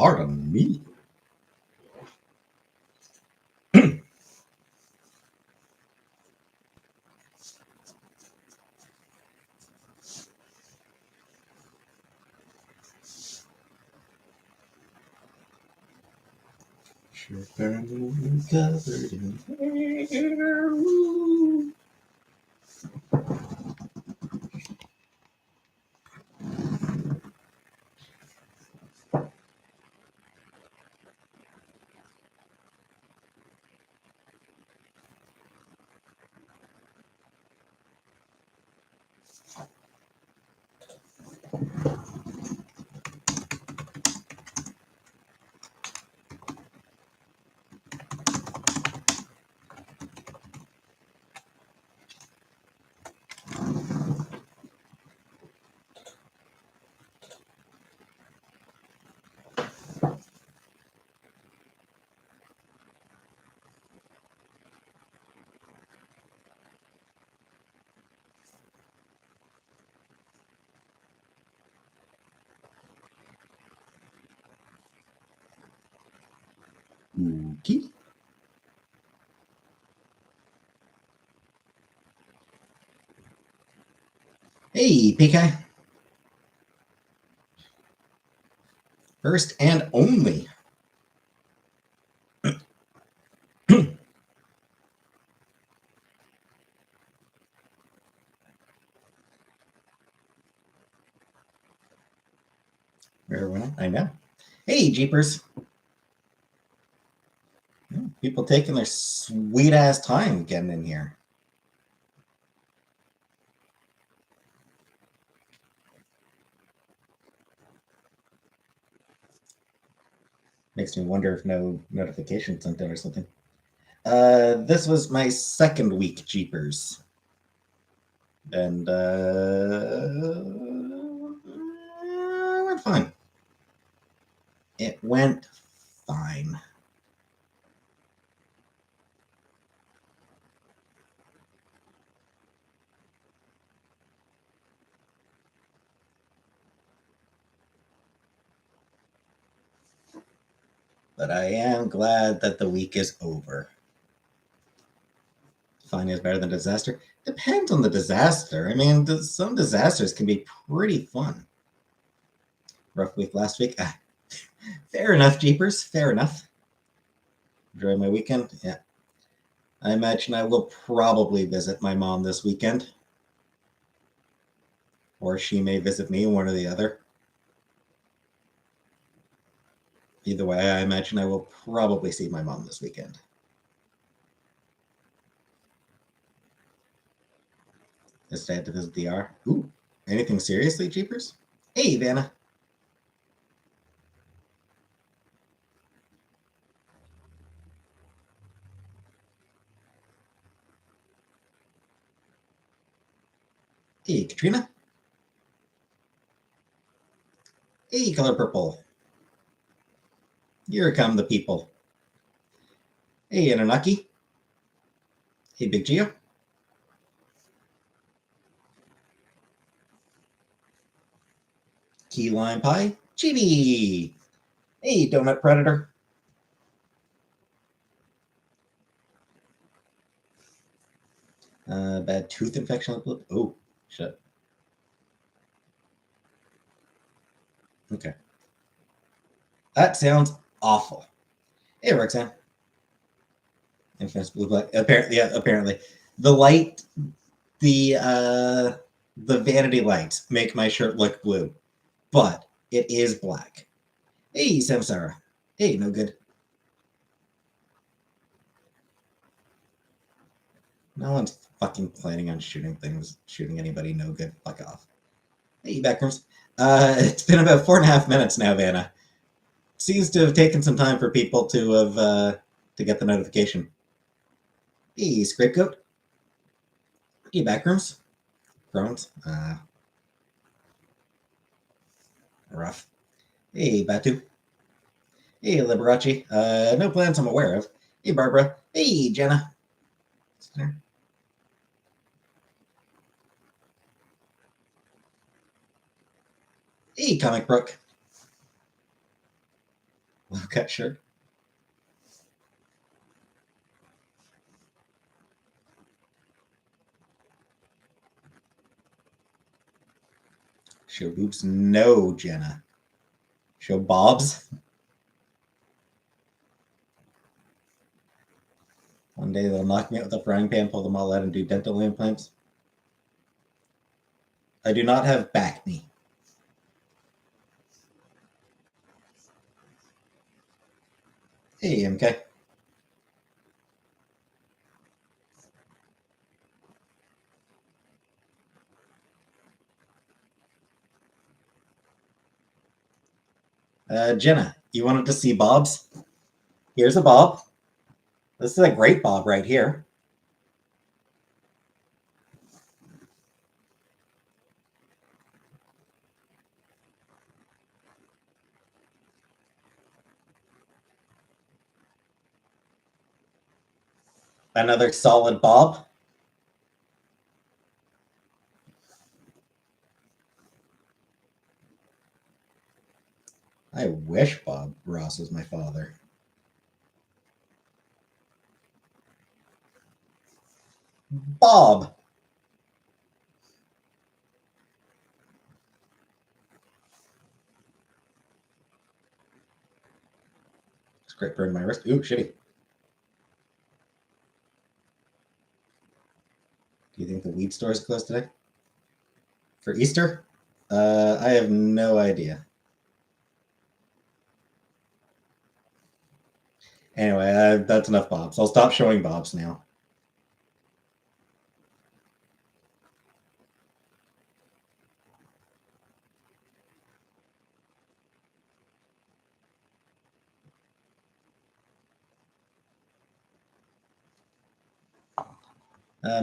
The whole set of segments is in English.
Pardon me. Covered in hair. Okay. Hey, PK. First and only. Very well. I know. Hey, Jeepers. People taking their sweet ass time getting in here. Makes me wonder if no notification sent out or something. This was my second week, Jeepers. And it went fine. It went fine. But I am glad that the week is over. Fine is better than disaster. Depends on the disaster. I mean, some disasters can be pretty fun. Rough week last week. Fair enough, Jeepers. Fair enough. Enjoy my weekend. Yeah. I imagine I will probably visit my mom this weekend. Or she may visit me, one or the other. Either way, I imagine I will probably see my mom this weekend. Instead, I had to visit the R. Ooh, anything seriously, Jeepers? Hey, Vanna. Hey, Katrina. Hey, Color Purple. Here come the people. Hey, Anunnaki. Hey, Big Geo. Key Lime Pie. Chibi. Hey, Donut Predator. Bad tooth infection. Oh, shit. Okay. That sounds awful. Hey, Roxanne. Infamous blue black. Apparently, yeah, apparently. The light, the vanity lights make my shirt look blue, but it is black. Hey, Samsara. Hey, no good. No one's fucking planning on shooting anybody. No good. Fuck off. Hey, Backrooms. It's been about 4.5 minutes now, Vanna. Seems to have taken some time for people to have to get the notification. Hey, Scapegoat. Hey, Backrooms. Crones. Rough. Hey, Batu. Hey, Liberace. No plans I'm aware of. Hey, Barbara. Hey, Jenna. Hey, Comic Brook. Low cut shirt. Show boobs? No, Jenna. Show bobs? One day they'll knock me out with a frying pan, pull them all out, and do dental implants. I do not have back knee. Hey, MK. Jenna, you wanted to see bobs? Here's a bob. This is a great bob right here. Another solid bob. I wish Bob Ross was my father. Bob. Scrape burned my wrist. Ooh, shitty. Do you think the weed store is closed today? For Easter? I have no idea. Anyway, that's enough bobs. I'll stop showing bobs now.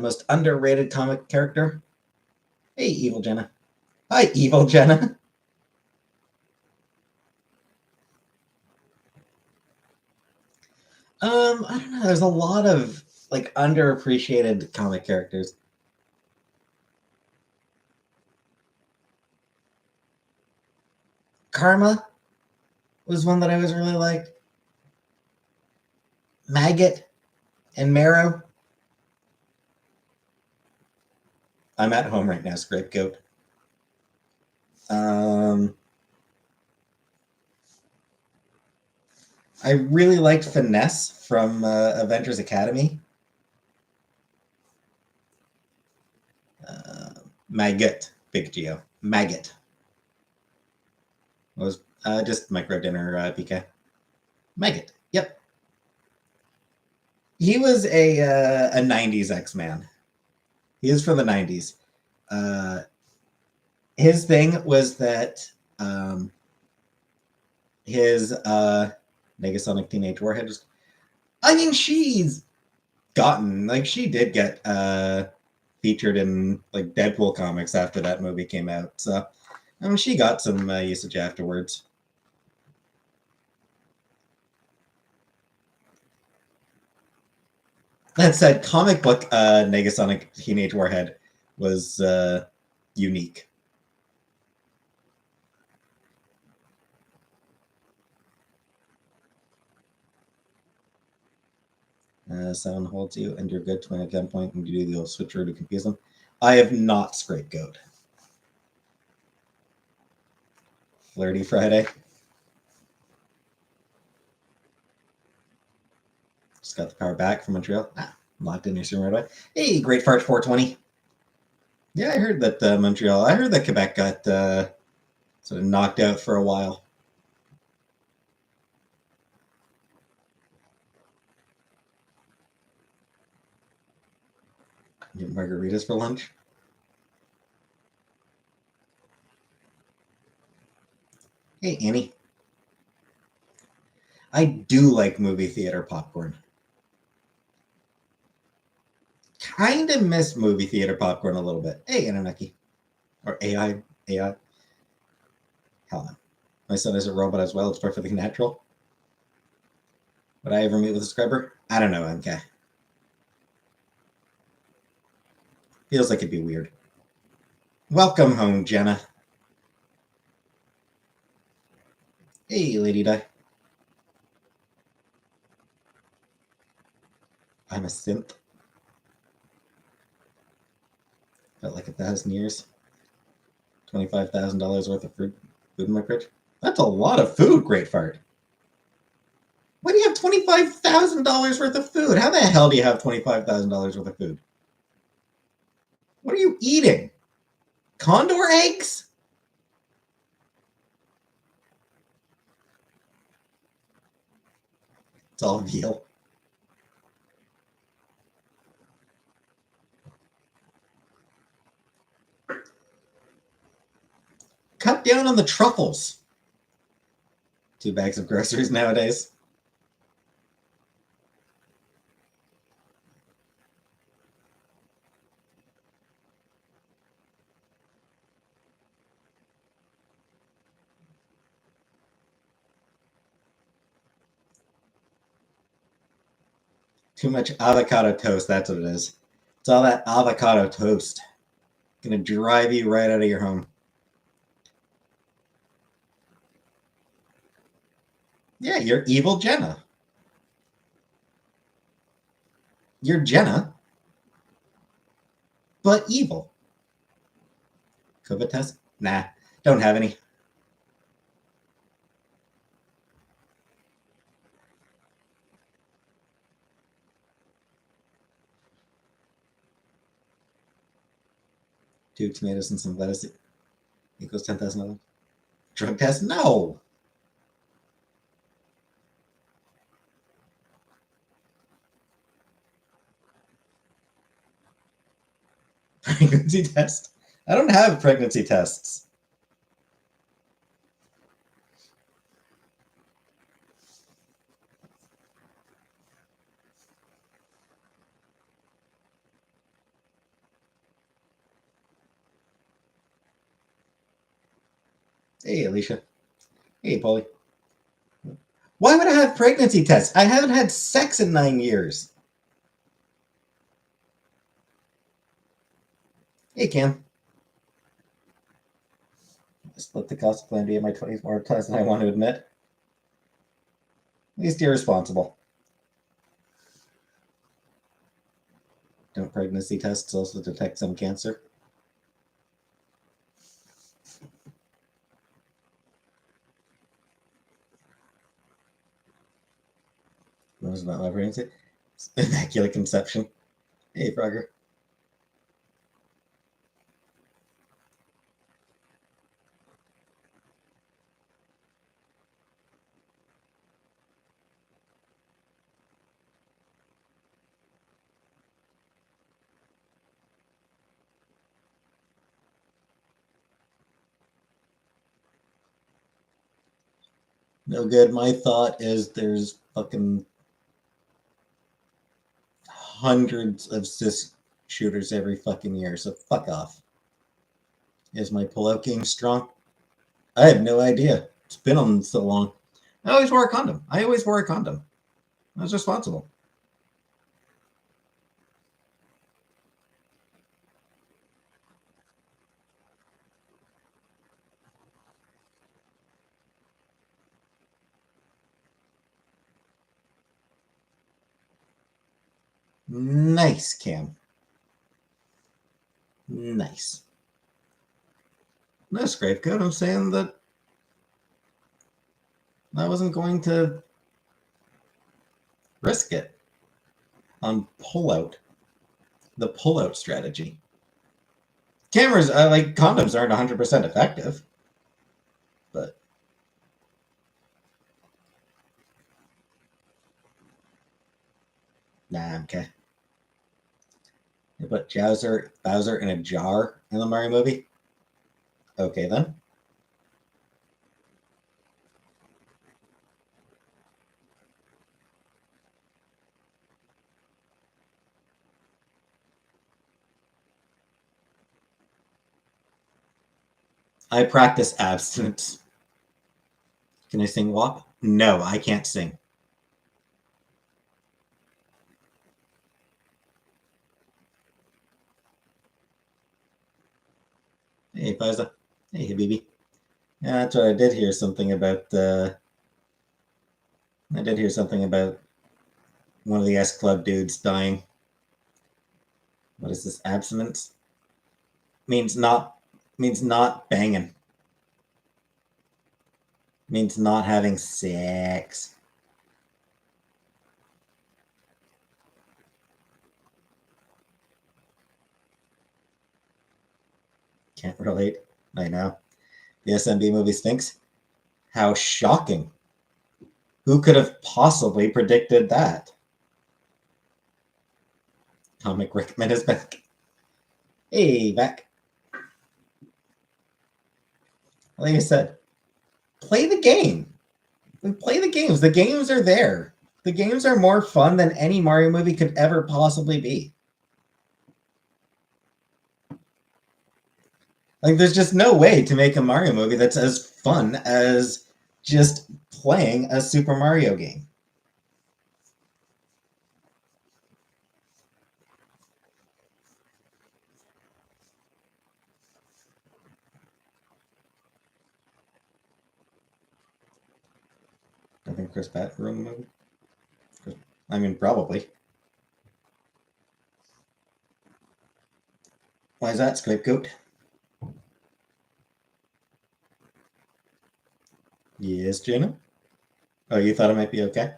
Most underrated comic character? Hey, Evil Jenna. Hi, Evil Jenna. I don't know. There's a lot of like underappreciated comic characters. Karma was one that I was really liked. Maggot and Marrow. I'm at home right now, Scapegoat. I really liked Finesse from Avengers Academy. Maggot, Big Geo. Maggot. Was just micro dinner, PK. Maggot. Yep. He was a 90s X-Man. He is from the 90s. His thing was that his Negasonic Teenage Warhead was. I mean, she's gotten like she did get featured in like Deadpool comics after that movie came out. So I mean, she got some usage afterwards. That said, comic book Negasonic Teenage Warhead was unique. Someone holds you and you're good to win at gunpoint and you do the old switcher to confuse them. I have not Scapegoat. Flirty Friday. Just got the power back from Montreal. Locked in your stream right away. Hey, Great Fart 420. Yeah, I heard that Montreal. I heard that Quebec got sort of knocked out for a while. Get margaritas for lunch. Hey, Annie. I do like movie theater popcorn. Kind of miss movie theater popcorn a little bit. Hey, Anunnaki. Or AI. Hell no. My son is a robot as well. It's perfectly natural. Would I ever meet with a subscriber? I don't know, MK. Feels like it'd be weird. Welcome home, Jenna. Hey, Lady Di. I'm a synth. Felt like 1,000 years. $25,000 worth of food in my fridge. That's a lot of food, Great Fart. Why do you have $25,000 worth of food? How the hell do you have $25,000 worth of food? What are you eating? Condor eggs? It's all veal. Cut down on the truffles. 2 bags of groceries nowadays. Too much avocado toast, that's what it is. It's all that avocado toast. Gonna drive you right out of your home. Yeah, you're evil Jenna. You're Jenna, but evil. COVID test? Nah, don't have any. Two tomatoes and some lettuce equals $10,000. Drug test? No. Pregnancy test? I don't have pregnancy tests. Hey, Alicia. Hey, Polly. Why would I have pregnancy tests? I haven't had sex in 9 years. Hey, Cam. I split the cost of Plan B in my 20s more times than I want to admit. At least you're responsible. Don't pregnancy tests also detect some cancer? What was about my pregnancy? Immaculate conception. Hey, Frogger. No good. My thought is there's fucking hundreds of cis shooters every fucking year, so fuck off. Is my pullout game strong? I have no idea. It's been on so long. I always wore a condom. I was responsible. Nice, Cam. Nice. No scrape code. I'm saying that I wasn't going to risk it on pullout. The pullout strategy. Cameras, like condoms, aren't 100% effective, but nah, I'm okay. You put Bowser in a jar in the Mario movie? Okay, then. I practice abstinence. Can I sing WAP? No, I can't sing. Hey, Faiza. Hey, Habibi. Yeah, that's right. I did hear something about one of the S Club dudes dying. What is this? Abstinence? Means not banging. Means not having sex. Can't relate. I know. The SMB movie stinks. How shocking. Who could have possibly predicted that? Comic Rickman is back. Hey, back. Like I said, play the game. Play the games. The games are there. The games are more fun than any Mario movie could ever possibly be. Like, there's just no way to make a Mario movie that's as fun as just playing a Super Mario game. I think Chris Pratt ruined the movie. I mean, probably. Why is that, Scapegoat? Yes, Gina? Oh, you thought it might be okay?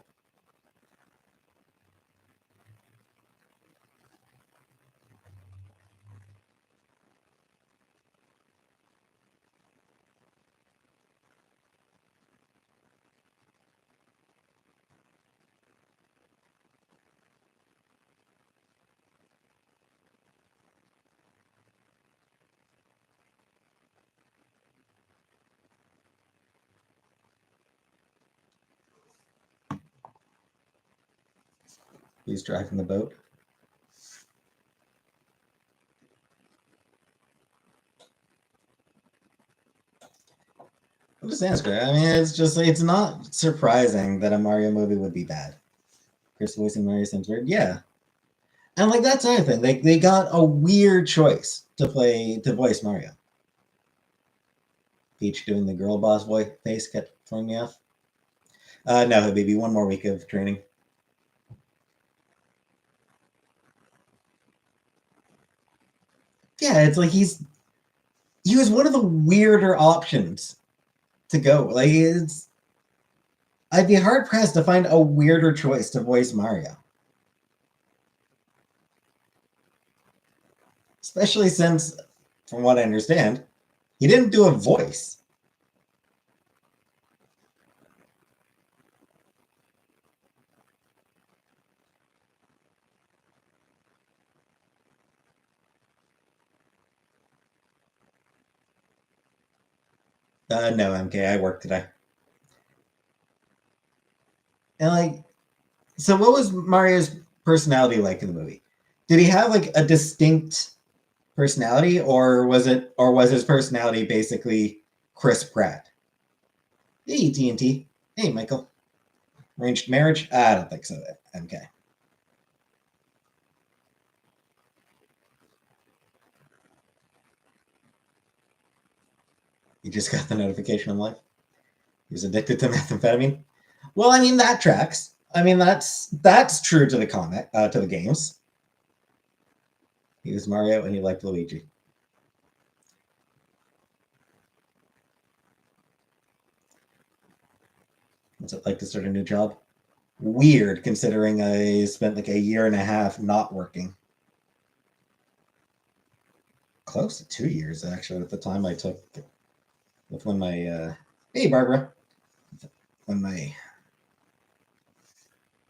He's driving the boat. I'm just answering. I mean, it's not surprising that a Mario movie would be bad. Chris voicing Mario seems weird. Yeah. And like that's another thing. They got a weird choice to voice Mario. Peach doing the girl boss voice face kept throwing me off. No, maybe one more week of training. Yeah, it's like he was one of the weirder options to go. Like I'd be hard pressed to find a weirder choice to voice Mario. Especially since, from what I understand, he didn't do a voice. No, MK, I worked today. And like, so what was Mario's personality like in the movie? Did he have like a distinct personality, or was his personality basically Chris Pratt? Hey, TNT. Hey, Michael. Arranged marriage? I don't think so. MK. You just got the notification in life. He was addicted to methamphetamine. Well, I mean that tracks. I mean that's true to the comic, to the games. He was Mario and he liked Luigi. What's it like to start a new job? Weird, considering I spent like a year and a half not working. Close to 2 years, actually, at the time I took with when my hey Barbara, when my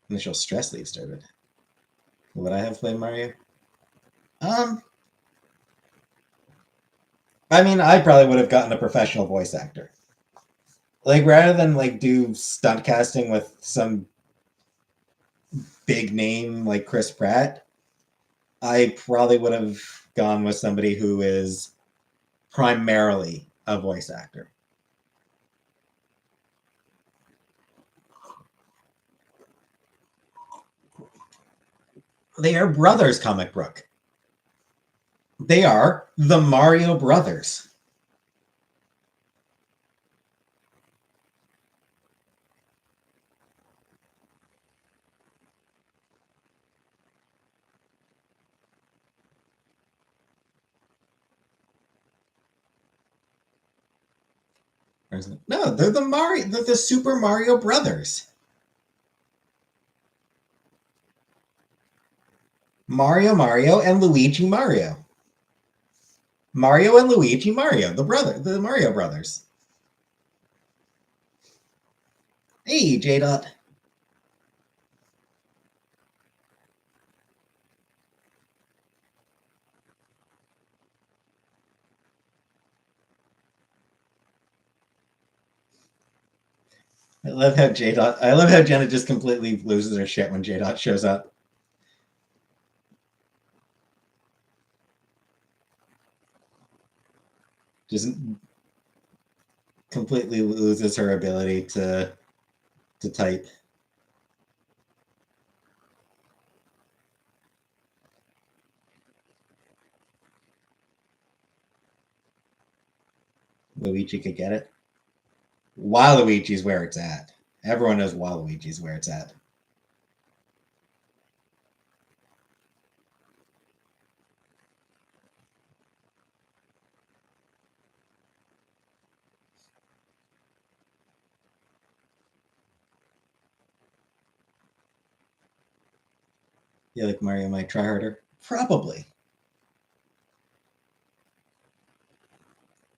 initial stress leave started. Would I have played Mario? Um, I mean, I probably would have gotten a professional voice actor. Like rather than like do stunt casting with some big name like Chris Pratt, I probably would have gone with somebody who is primarily a voice actor. They are brothers, Comic Book. They are the Mario Brothers. No, they're the Super Mario Brothers. Mario, and Luigi Mario. Mario and Luigi Mario, the Mario Brothers. Hey, J Dot. I love how Jenna just completely loses her shit when J Dot shows up. Just completely loses her ability to type. Luigi could get it. Waluigi's where it's at. Everyone knows Waluigi's where it's at. You like Mario might try harder? Probably.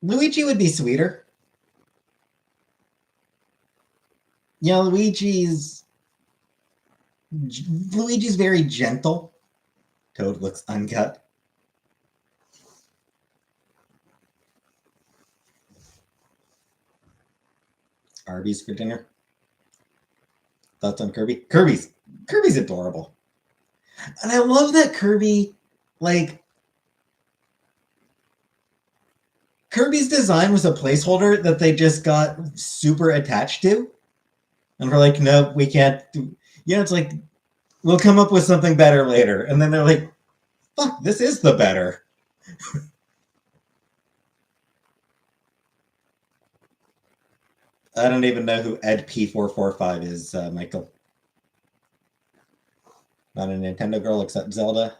Luigi would be sweeter. You know, Luigi's very gentle. Toad looks uncut. Arby's for dinner. Thoughts on Kirby? Kirby's adorable. And I love that Kirby's design was a placeholder that they just got super attached to. And we're like, no, we can't do. You know, it's like, we'll come up with something better later. And then they're like, fuck, this is the better. I don't even know who Ed P445 is, Michael. Not a Nintendo girl except Zelda.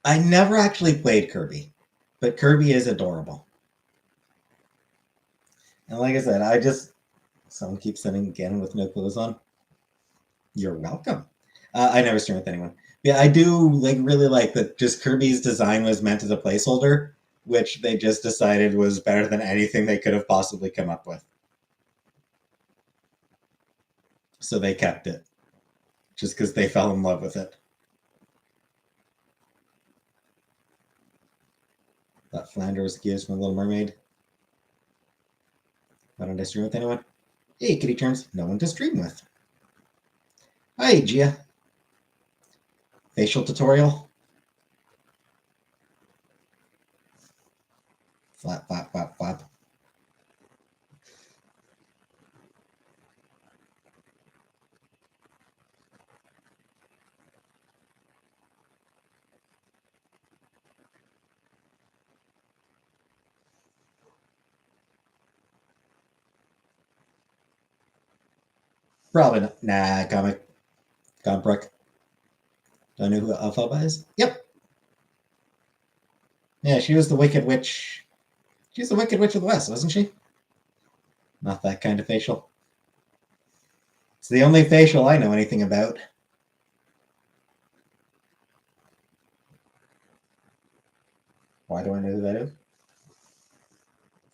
I never actually played Kirby, but Kirby is adorable. And like I said, someone keeps sending again with no clothes on. You're welcome. I never stream with anyone. Yeah, I do really like that. Just Kirby's design was meant as a placeholder, which they just decided was better than anything they could have possibly come up with. So they kept it, just because they fell in love with it. That Flanders gives from Little Mermaid. Why don't I stream with anyone? Hey, Kitty Charms. No one to stream with. Hi, Gia. Facial tutorial. Flap, flap, flap, flap. Probably not. Nah, comic. Gombrick. Do I know who Elphaba is? Yep. Yeah, she was the Wicked Witch. She's the Wicked Witch of the West, wasn't she? Not that kind of facial. It's the only facial I know anything about. Why do I know who that is?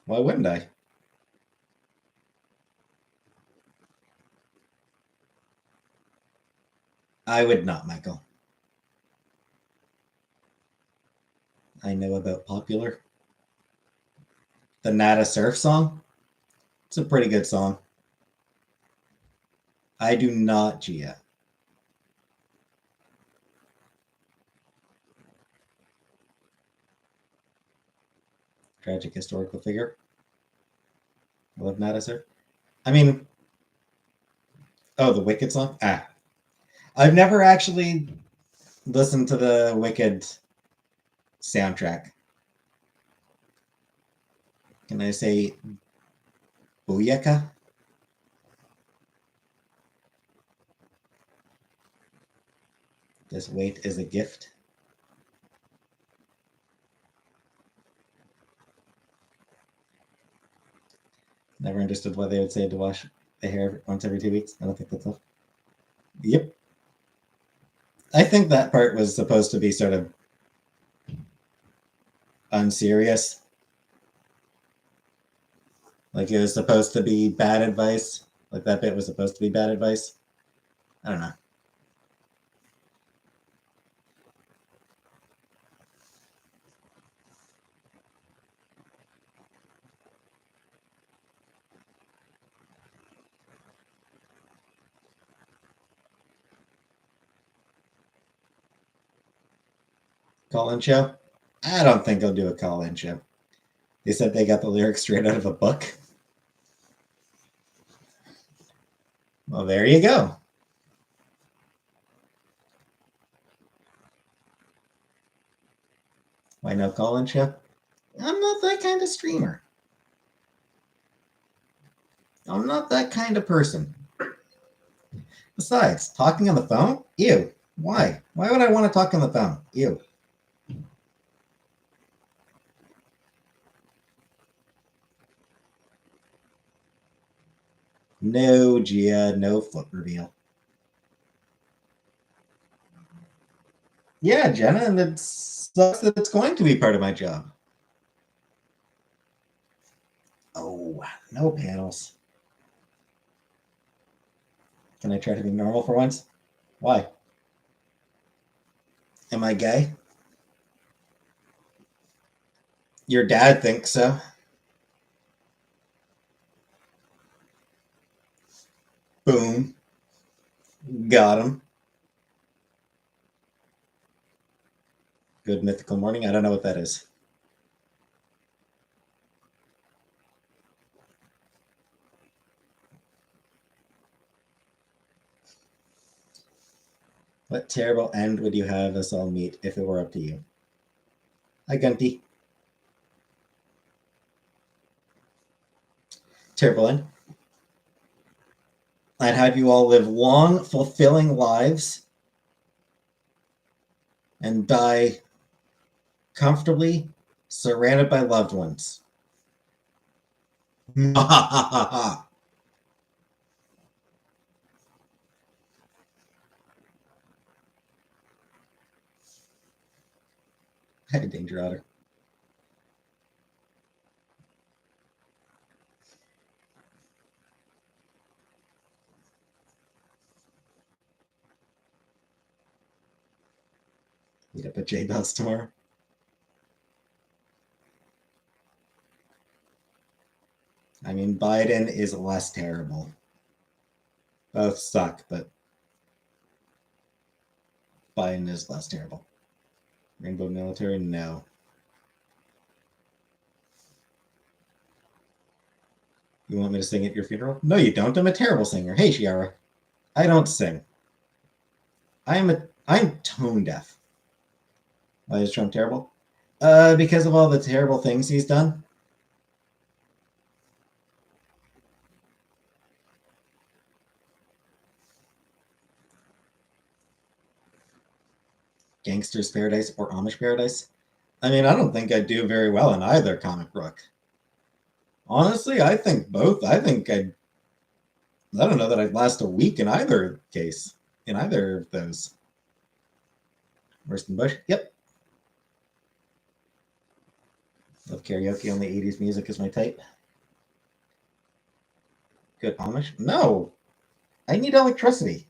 Why wouldn't I? I would not, Michael. I know about Popular. The Nada Surf song? It's a pretty good song. I do not, Gia. Tragic historical figure. I love Nada Surf. I mean, Oh, the Wicked song? Ah. I've never actually listened to the Wicked soundtrack. Can I say Booyaka? This weight is a gift. Never understood why they would say to wash the hair once every 2 weeks. I don't think that's all. Yep. I think that part was supposed to be sort of unserious. Like it was supposed to be bad advice. Like that bit was supposed to be bad advice. I don't know. Call-in show? I don't think I'll do a call-in show. They said they got the lyrics straight out of a book. Well, there you go. Why no call-in show? I'm not that kind of streamer. I'm not that kind of person. Besides, talking on the phone? Ew. Why? Why would I want to talk on the phone? Ew. No, Gia, no foot reveal. Yeah, Jenna, and it sucks that it's going to be part of my job. Oh, no panels. Can I try to be normal for once? Why? Am I gay? Your dad thinks so. Boom. Got him. Good mythical morning. I don't know what that is. What terrible end would you have us all meet if it were up to you? Hi, Gunty. Terrible end. I'd have you all live long, fulfilling lives and die comfortably, surrounded by loved ones. I Danger Otter. Meet up at J Bells tomorrow. I mean, Biden is less terrible. Both suck, but Biden is less terrible. Rainbow Military? No. You want me to sing at your funeral? No, you don't. I'm a terrible singer. Hey, Shiara. I don't sing. I'm tone deaf. Why is Trump terrible? Because of all the terrible things he's done. Gangster's Paradise or Amish Paradise. I mean, I don't think I'd do very well in either comic book. Honestly, I think both. I don't know that I'd last a week in either case, in either of those. Worston Bush? Yep. Love karaoke, only 80s music is my type. Good Amish? No. I need electricity.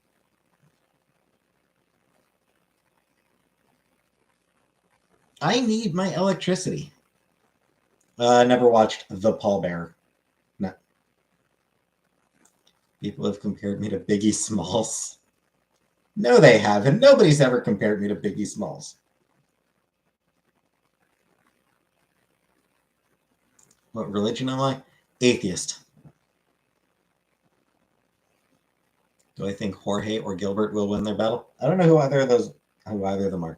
I need my electricity. Never watched The Pallbearer. No. People have compared me to Biggie Smalls. No, they haven't. Nobody's ever compared me to Biggie Smalls. What religion am I? Atheist. Do I think Jorge or Gilbert will win their battle? I don't know who either of them are.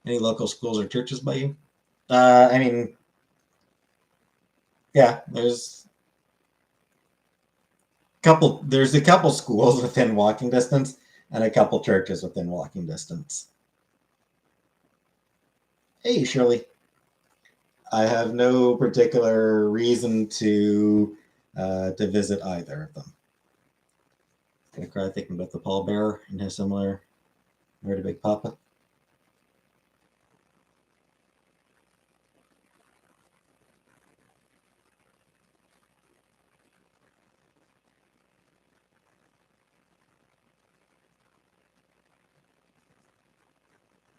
Any local schools or churches by you? I mean, yeah, there's a couple schools within walking distance and a couple churches within walking distance. Hey, Shirley. I have no particular reason to visit either of them. Gonna cry thinking about the pallbearer and his similar Where to Big Papa.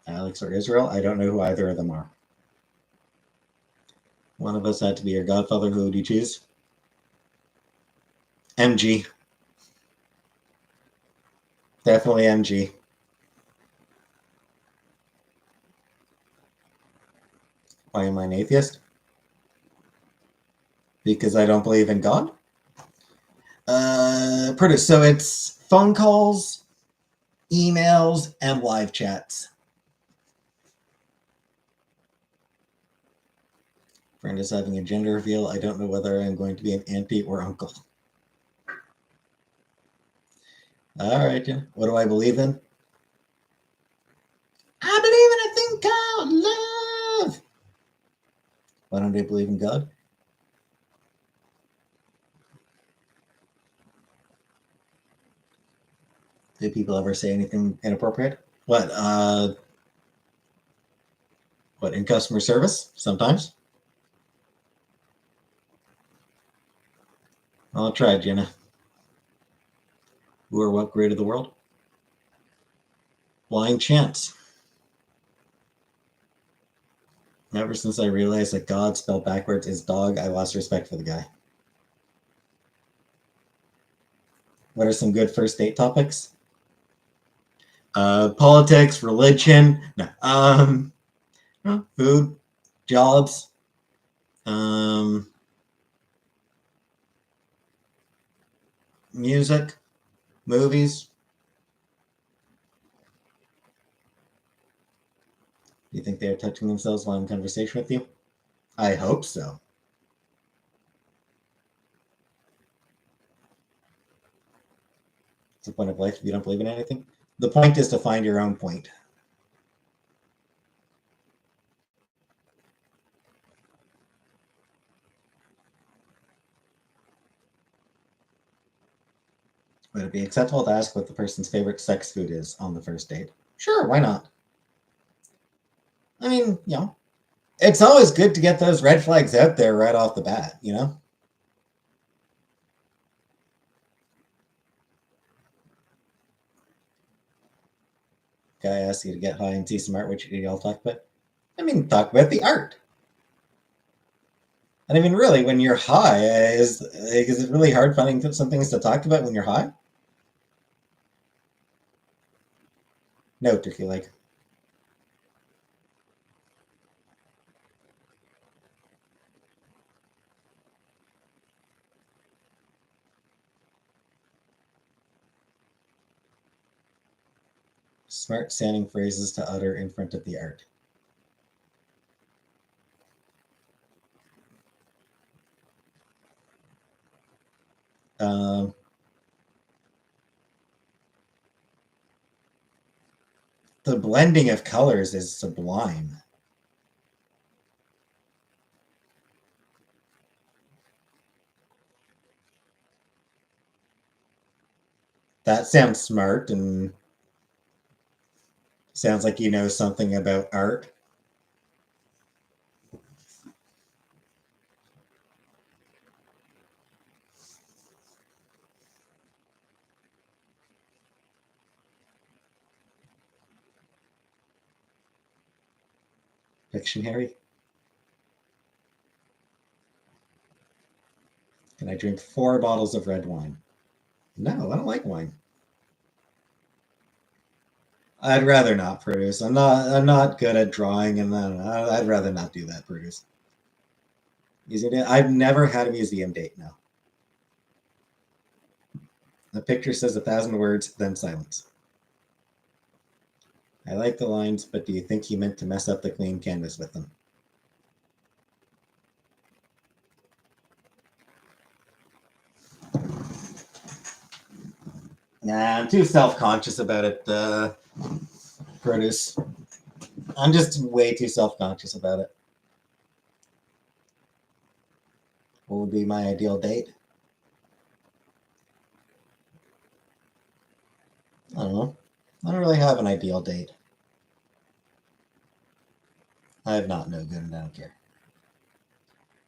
Alex or Israel, I don't know who either of them are. One of us had to be your godfather. Who would you choose? MG. Definitely MG. Why am I an atheist? Because I don't believe in God. Produce. So it's phone calls, emails, and live chats. Friend is having a gender reveal. I don't know whether I'm going to be an auntie or uncle. All right, yeah. What do I believe in? I believe in a thing called love. Why don't I believe in God? Do people ever say anything inappropriate? What? What, in customer service? Sometimes. I'll try, Jenna. Who or what created the world? Blind chance. Ever since I realized that God spelled backwards is dog, I lost respect for the guy. What are some good first date topics? Politics, religion, no, food, jobs, music, movies. Do you think they are touching themselves while in conversation with you? I hope so. What's the point of life if you don't believe in anything? The point is to find your own point. Would it be acceptable to ask what the person's favorite sex food is on the first date? Sure, why not? I mean, it's always good to get those red flags out there right off the bat, Guy asks you to get high and see some art, which you all talk about. I mean, talk about the art. And I mean, really, when you're high, is it really hard finding some things to talk about when you're high? No, turkey leg. Smart sounding phrases to utter in front of the art. The blending of colors is sublime. That sounds smart and sounds like you know something about art. Pictionary. Can I drink 4 bottles of red wine? No, I don't like wine. I'd rather not, Produce. I'm not good at drawing, and then I'd rather not do that, Produce. Museum date? I've never had a museum date. No. The picture says 1,000 words, then silence. I like the lines, but do you think he meant to mess up the clean canvas with them? Nah, I'm too self-conscious about it, Produce. I'm just way too self-conscious about it. What would be my ideal date? I don't know. I don't really have an ideal date. I have not no good and I don't care.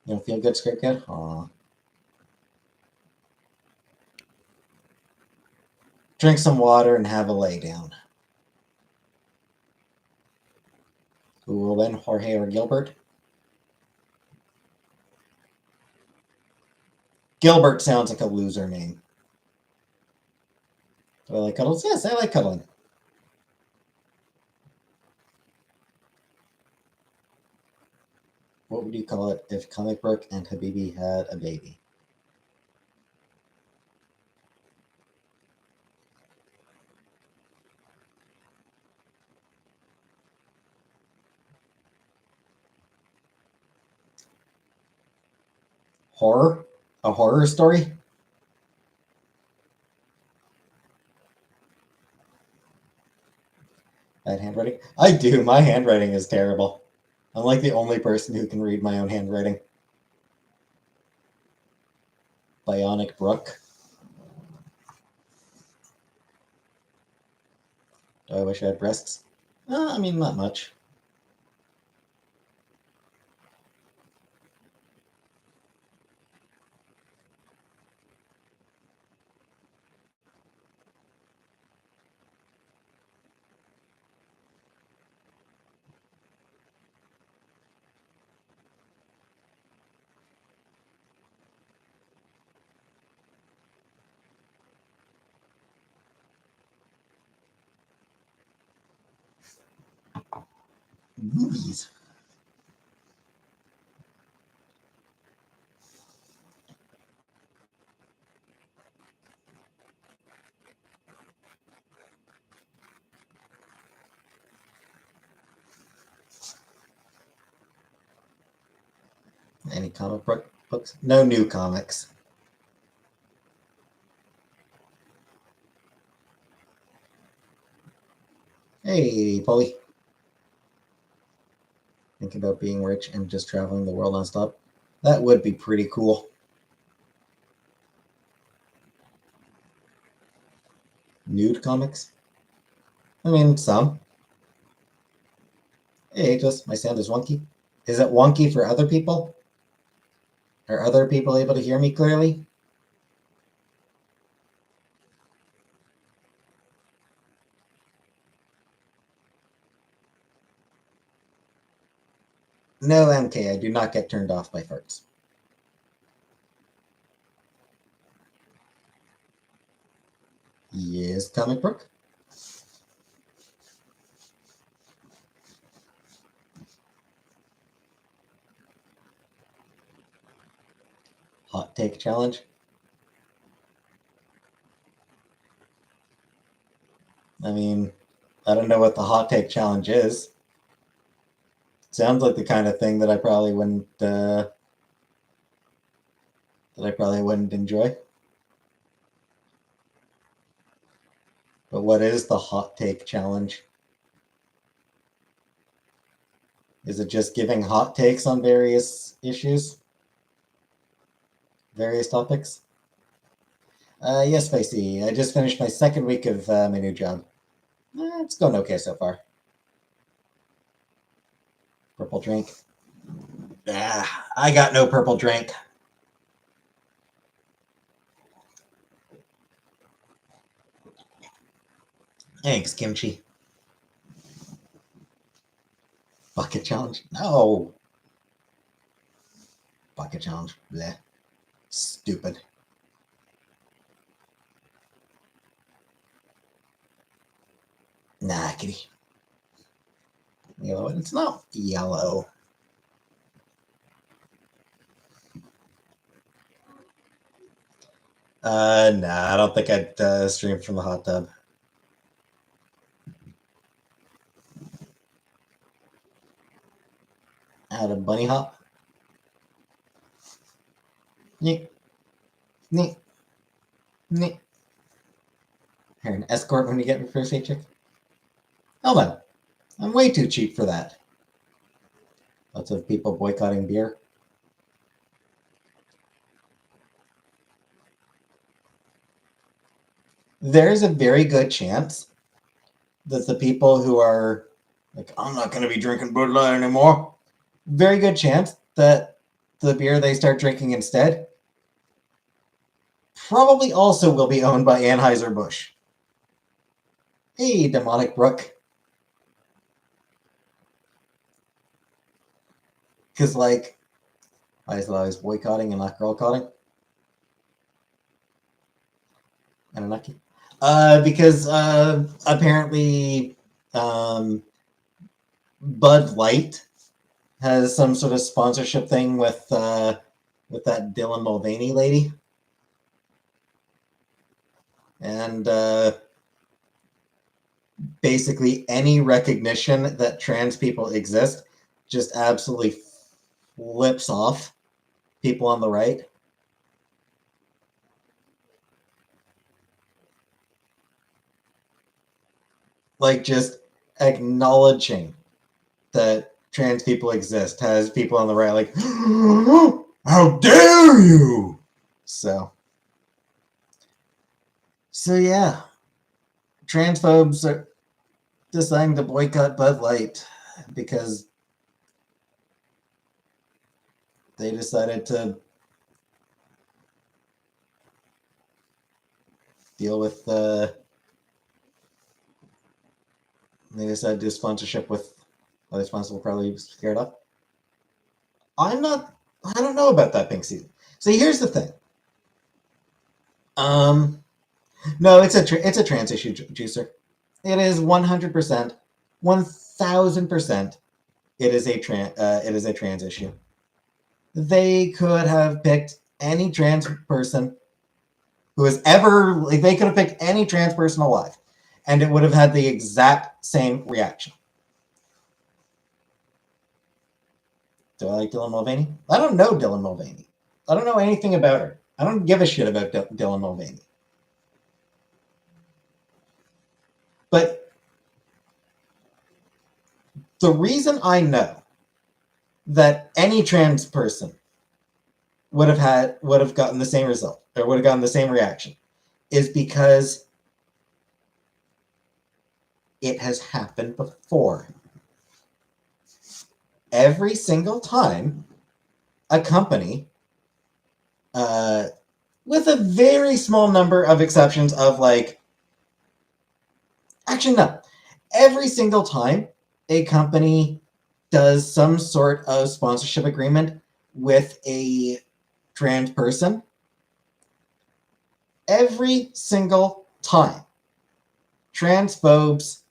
You don't feel good, Script Kid? Aw. Drink some water and have a lay down. Who will win, Jorge or Gilbert? Gilbert sounds like a loser name. Do I like cuddles? Yes, I like cuddling. What would you call it if Comic Book and Habibi had a baby? Horror? A horror story? Bad handwriting? I do. My handwriting is terrible. I'm like the only person who can read my own handwriting. Bionic Brook. Do I wish I had breasts? I mean, not much. Movies. Any comic book books? No new comics. Hey, Polly. Think about being rich and just traveling the world nonstop. That would be pretty cool. Nude comics? I mean, some. Hey, just my sound is wonky. Is it wonky for other people? Are other people able to hear me clearly? No, MK, I do not get turned off by farts. Yes, Comic Book. Hot take challenge. I mean, I don't know what the hot take challenge is. Sounds like the kind of thing that I probably wouldn't enjoy. But what is the hot take challenge? Is it just giving hot takes on various issues? Various topics? Yes, Spicy. I just finished my second week of my new job. It's going okay so far. Purple drink. I got no purple drink. Thanks, Kimchi. Bucket challenge? No. Bucket challenge. Bleh. Stupid. Nah, kitty. Yellow. It's not yellow. Nah, I don't think I'd stream from the hot tub. Out of bunny hop. Neat, neat, neat. Here, an escort when you get your first paycheck. Hold on. I'm way too cheap for that. Lots of people boycotting beer. There's a very good chance that the people who are like, I'm not going to be drinking Bud Light anymore, very good chance that the beer they start drinking instead probably also will be owned by Anheuser-Busch. Hey, Demonic Brook. Because, like, I was boycotting and not girl-cotting. Anunnaki. Because apparently Bud Light has some sort of sponsorship thing with that Dylan Mulvaney lady. And basically any recognition that trans people exist just absolutely flips off people on the right. Like, just acknowledging that trans people exist has people on the right like, how dare you? So yeah, transphobes are deciding to boycott Bud Light because they decided to deal with they decided to do sponsorship with other sponsors will probably be scared of. I don't know about that pink season. So here's the thing. No, it's a trans issue, Juicer. It is 100%, 1000%. It is a trans issue. They could have picked any trans person who has ever, like, they could have picked any trans person alive, and it would have had the exact same reaction. Do I like Dylan Mulvaney? I don't know Dylan Mulvaney. I don't know anything about her. I don't give a shit about Dylan Mulvaney. But the reason I know that any trans person would have gotten the same result or would have gotten the same reaction is because it has happened before. Every single time a company, with a very small number of exceptions of like, actually no, every single time a company does some sort of sponsorship agreement with a trans person, every single time transphobes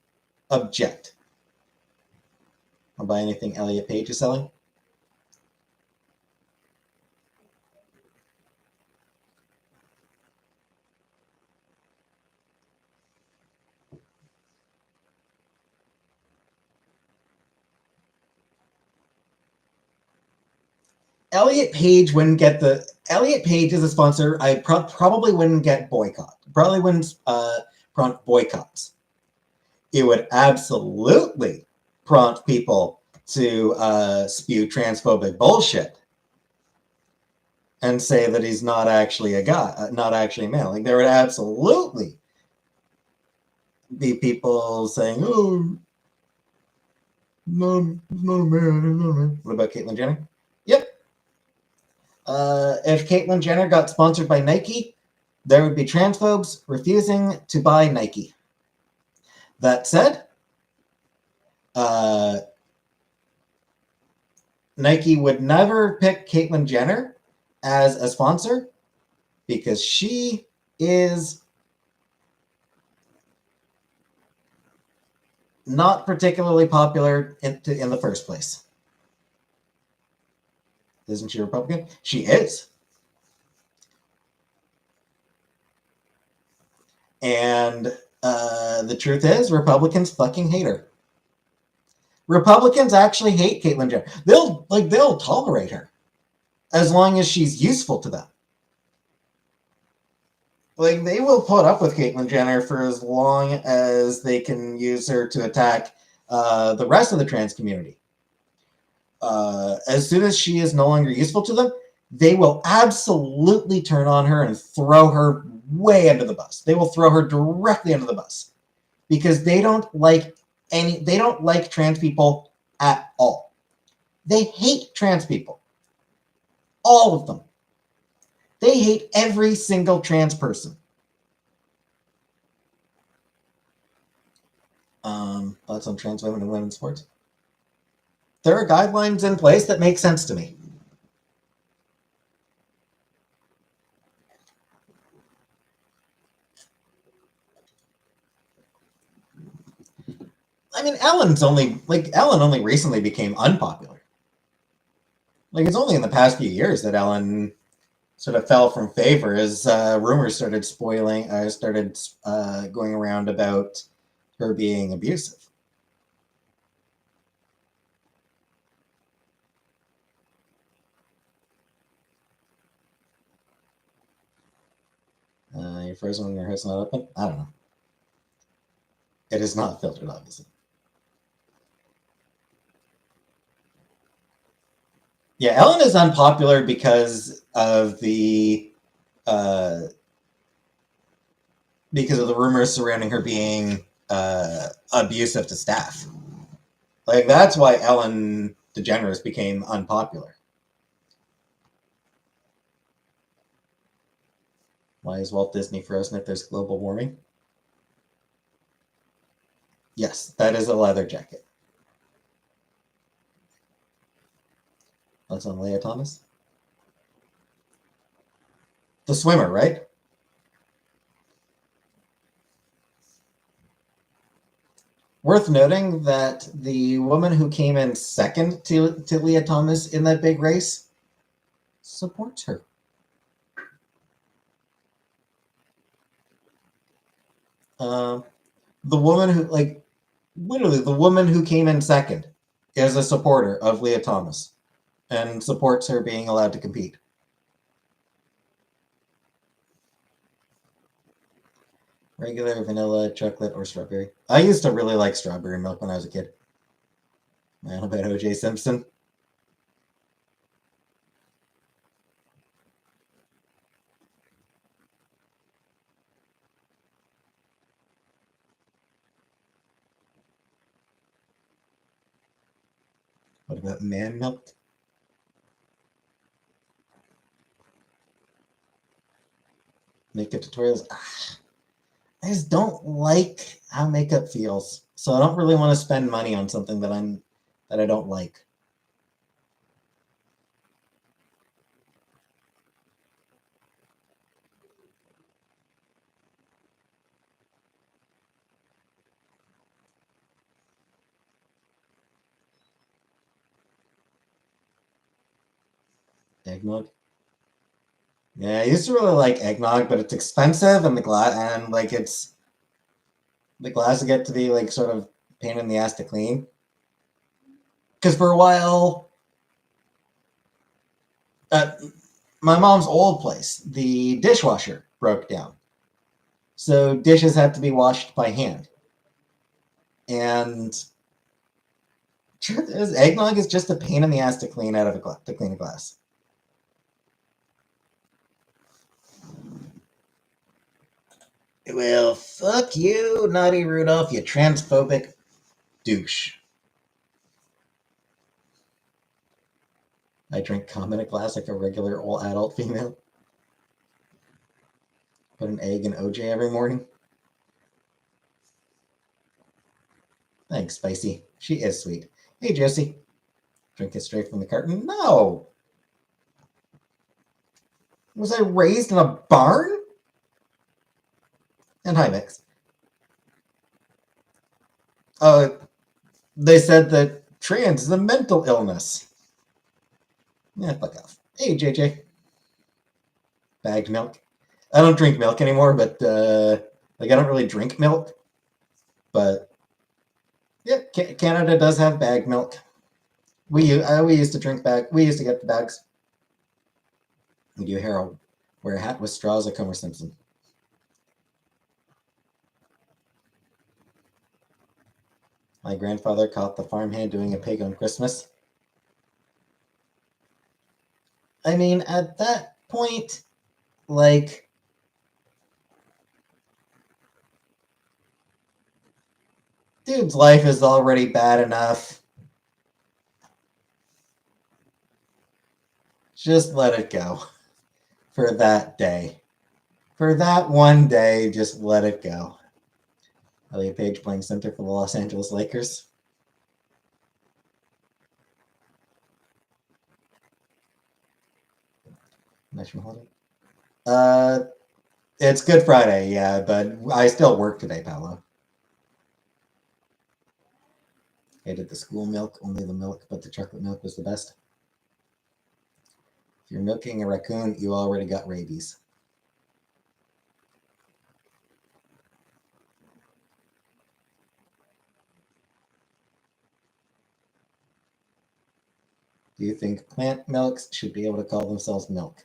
object. I'll buy anything Elliot Page is selling. Elliot Page wouldn't get the Elliot Page is a sponsor. I probably wouldn't get boycott. Probably wouldn't prompt boycotts. It would absolutely prompt people to spew transphobic bullshit and say that he's not actually a guy, not actually a male. Like, there would absolutely be people saying, "Oh, no, not a man, not a man." What about Caitlyn Jenner? Yep. If Caitlyn Jenner got sponsored by Nike, there would be transphobes refusing to buy Nike. That said, Nike would never pick Caitlyn Jenner as a sponsor because she is not particularly popular in the first place. Isn't she Republican? She is. And the truth is, Republicans fucking hate her. Republicans actually hate Caitlyn Jenner. They'll tolerate her as long as she's useful to them. Like, they will put up with Caitlyn Jenner for as long as they can use her to attack the rest of the trans community. As soon as she is no longer useful to them, they will absolutely turn on her and throw her way under the bus. They will throw her directly under the bus because they don't like trans people at all. They hate trans people. All of them. They hate every single trans person. Thoughts on trans women and women's sports? There are guidelines in place that make sense to me. I mean, Ellen only recently became unpopular. Like, it's only in the past few years that Ellen sort of fell from favor as rumors started going around about her being abusive. You're frozen when your head's not open? I don't know. It is not filtered, obviously. Yeah, Ellen is unpopular because of the rumors surrounding her being abusive to staff. Like, that's why Ellen DeGeneres became unpopular. Why is Walt Disney frozen if there's global warming? Yes, that is a leather jacket. That's on Leah Thomas. The swimmer, right? Worth noting that the woman who came in second to Leah Thomas in that big race supports her. The woman who, literally, the woman who came in second is a supporter of Leah Thomas and supports her being allowed to compete. Regular, vanilla, chocolate, or strawberry. I used to really like strawberry milk when I was a kid. Man, about O.J. Simpson. What about man milk? Makeup tutorials. I just don't like how makeup feels, so I don't really want to spend money on something that I don't like. Eggnog. Yeah, I used to really like eggnog, but it's expensive, and the glass get to be like sort of pain in the ass to clean. Because for a while, at my mom's old place, the dishwasher broke down, so dishes had to be washed by hand. And truth is, eggnog is just a pain in the ass to clean to clean a glass. Well, fuck you, Naughty Rudolph, you transphobic douche. I drink cum in a glass like a regular old adult female. Put an egg in OJ every morning. Thanks, Spicy. She is sweet. Hey, Josie. Drink it straight from the carton? No. Was I raised in a barn? And hi, Mix. They said that trans is a mental illness. Yeah, fuck off. Hey, JJ. Bagged milk. I don't drink milk anymore, but Like, I don't really drink milk, but yeah, Canada does have bag milk. We used to drink bag. We used to get the bags. We do Harold wear a hat with straws like Homer Simpson. My grandfather caught the farmhand doing a pig on Christmas. I mean, at that point, like, dude's life is already bad enough. Just let it go for that day. For that one day, just let it go. Elliot Page playing center for the Los Angeles Lakers. National holiday. It's Good Friday, yeah, but I still work today, Paolo. Hated the school milk, only the milk, but the chocolate milk was the best. If you're milking a raccoon, you already got rabies. Do you think plant milks should be able to call themselves milk?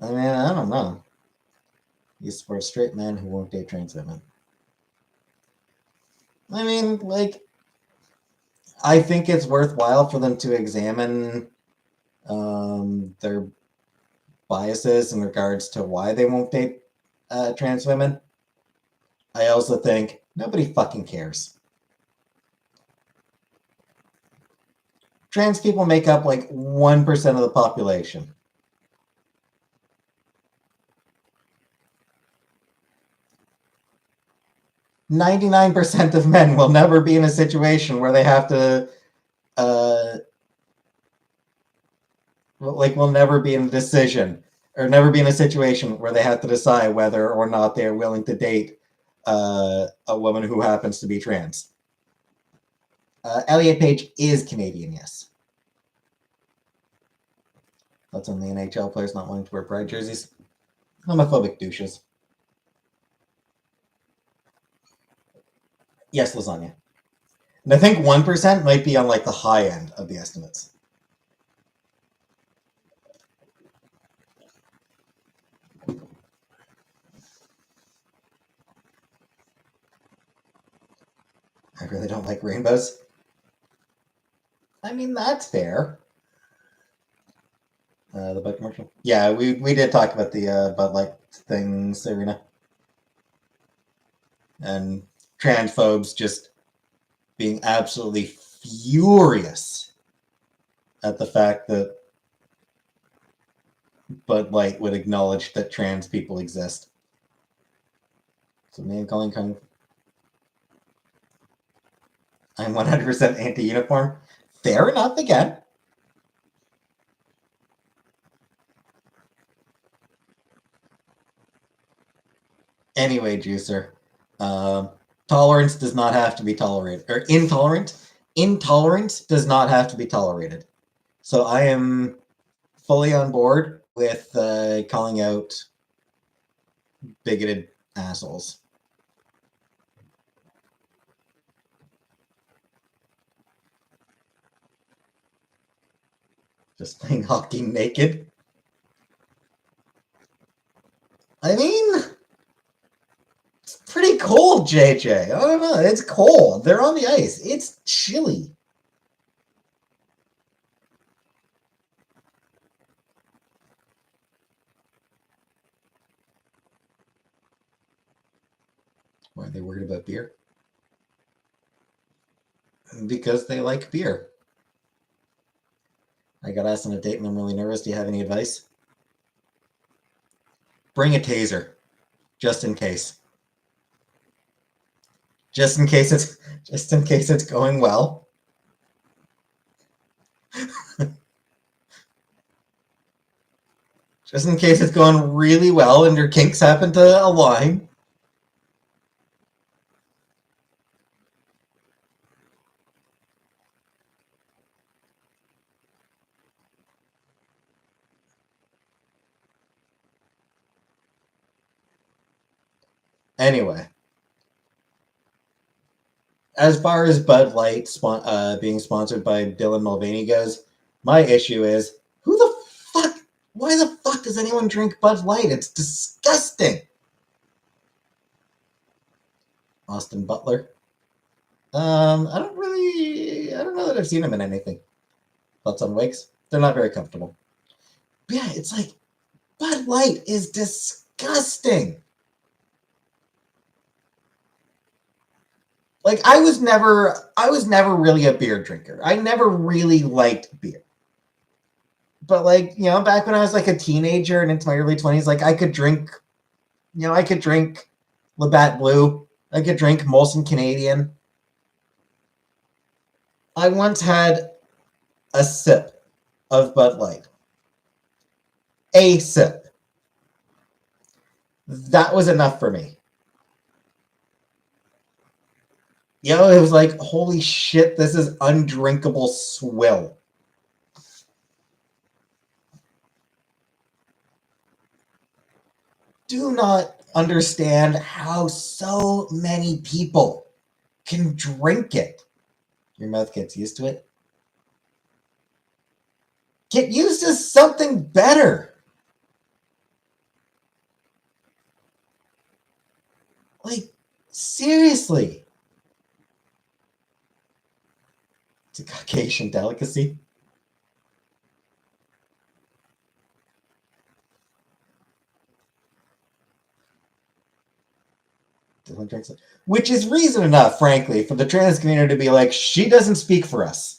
I mean, I don't know. He's for straight men who won't date trans women. I mean, like, I think it's worthwhile for them to examine their biases in regards to why they won't date trans women. I also think nobody fucking cares. Trans people make up like 1% of the population. "99% of men will never be in a situation where they have to will never be in a decision or never be in a situation where they have to decide whether or not they're willing to date a woman who happens to be trans." Elliot Page is Canadian, yes. That's on the NHL players not wanting to wear pride jerseys. Homophobic douches. Yes, lasagna. And I think 1% might be on like the high end of the estimates. I really don't like rainbows. I mean, that's fair. The Bud commercial. Yeah, we did talk about the Bud Light thing, Serena. And transphobes just being absolutely furious at the fact that Bud Light would acknowledge that trans people exist. So name calling kind of. I'm 100% anti-uniform. Fair enough again. Anyway, Juicer, tolerance does not have to be tolerated, or intolerance does not have to be tolerated. So I am fully on board with calling out bigoted assholes. Just playing hockey naked. I mean, it's pretty cold, JJ. I don't know. It's cold. They're on the ice. It's chilly. Why are they worried about beer? Because they like beer. I got asked on a date and I'm really nervous. Do you have any advice? Bring a taser, just in case. Just in case it's going well. Just in case it's going really well and your kinks happen to align. Anyway, as far as Bud Light being sponsored by Dylan Mulvaney goes, my issue is who the fuck? Why the fuck does anyone drink Bud Light? It's disgusting. Austin Butler. I don't know that I've seen him in anything. Thoughts on Wakes? They're not very comfortable. But yeah, it's like Bud Light is disgusting. Like I was never really a beer drinker. I never really liked beer. But like, you know, back when I was like a teenager and into my early 20s, like I could drink Labatt Blue. I could drink Molson Canadian. I once had a sip of Bud Light. A sip. That was enough for me. You know, it was like, holy shit, this is undrinkable swill. Do not understand how so many people can drink it. Your mouth gets used to it. Get used to something better. Like, seriously. It's a Caucasian delicacy. Dylan drinks it. Which is reason enough, frankly, for the trans community to be like, she doesn't speak for us.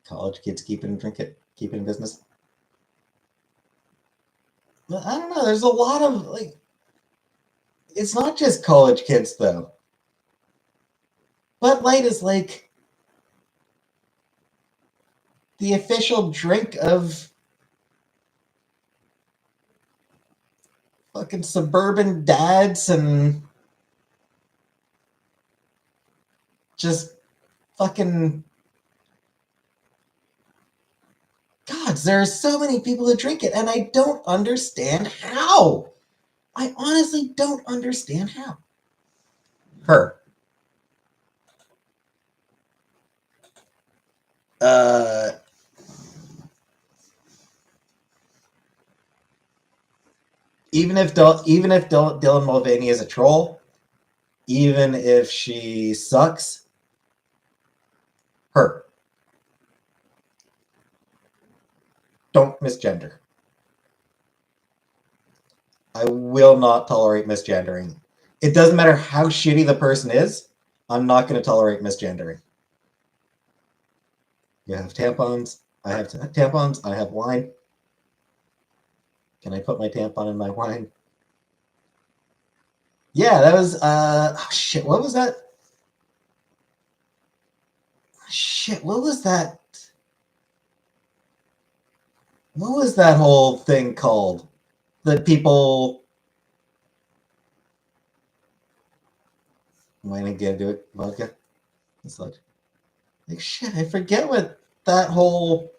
College kids keep it and drink it, keep it in business. But I don't know. There's a lot of like, it's not just college kids though. Bud Light is like the official drink of fucking suburban dads and just fucking gods. There are so many people who drink it, and I don't understand how. I honestly don't understand how. Her. Even if Dylan Mulvaney is a troll, even if she sucks, her. Don't misgender. I will not tolerate misgendering. It doesn't matter how shitty the person is, I'm not going to tolerate misgendering. You have tampons. I have tampons. I have wine. Can I put my tampon in my wine? Yeah, that was oh shit, what was that? Shit, what was that? What was that whole thing called? That people went and get do it vodka? It's like shit, I forget what that whole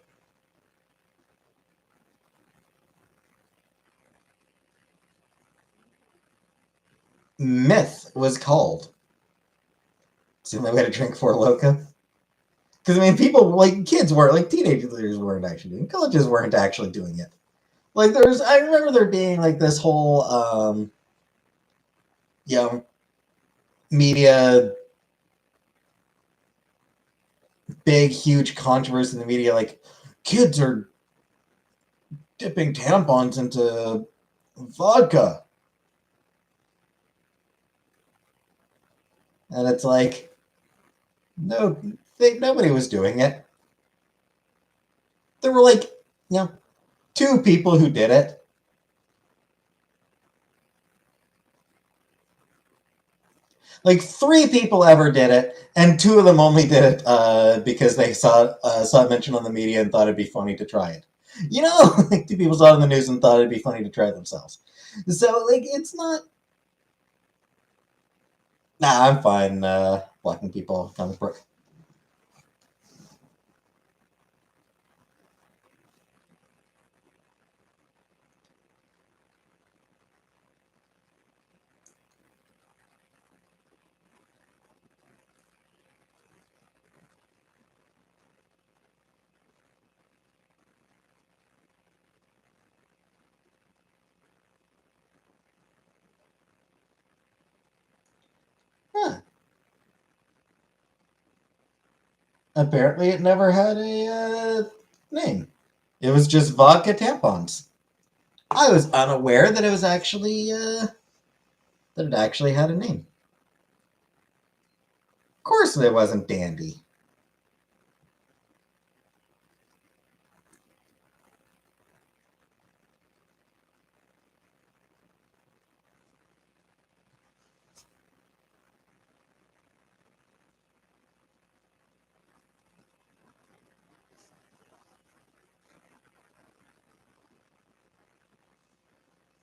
myth was called. It's the only way to drink Four Loko. Because I mean, people like kids weren't like teenagers weren't actually doing it. Colleges weren't actually doing it. Like I remember there being like this whole you know, media, big huge controversy in the media, like kids are dipping tampons into vodka. And it's like, no, nobody was doing it. There were like, you know, 2 people who did it. Like 3 people ever did it, and 2 of them only did it because they saw it mentioned on the media and thought it'd be funny to try it. You know, like 2 people saw it in the news and thought it'd be funny to try it themselves. So like, it's not. Nah, I'm fine blocking people down the brook. Huh. Apparently, it never had a name. It was just vodka tampons. I was unaware that it was actually that it actually had a name. Of course, it wasn't Dandy.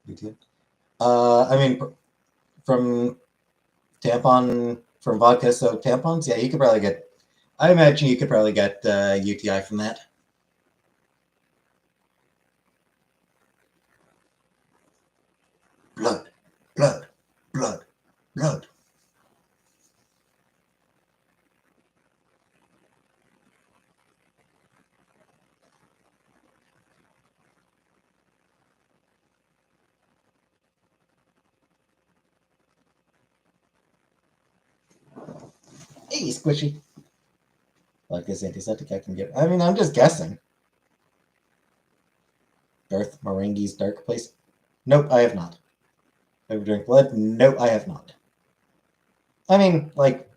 YouTube. I mean, from from vodka soaked tampons. Yeah, you could probably get. I imagine you could probably get UTI from that. Blood, blood, blood, blood. Hey, squishy. Vodka's antiseptic. I can get. I mean, I'm just guessing. Darth Marenghi's Dark Place. Nope, I have not. Ever drink blood? Nope, I have not. I mean, like,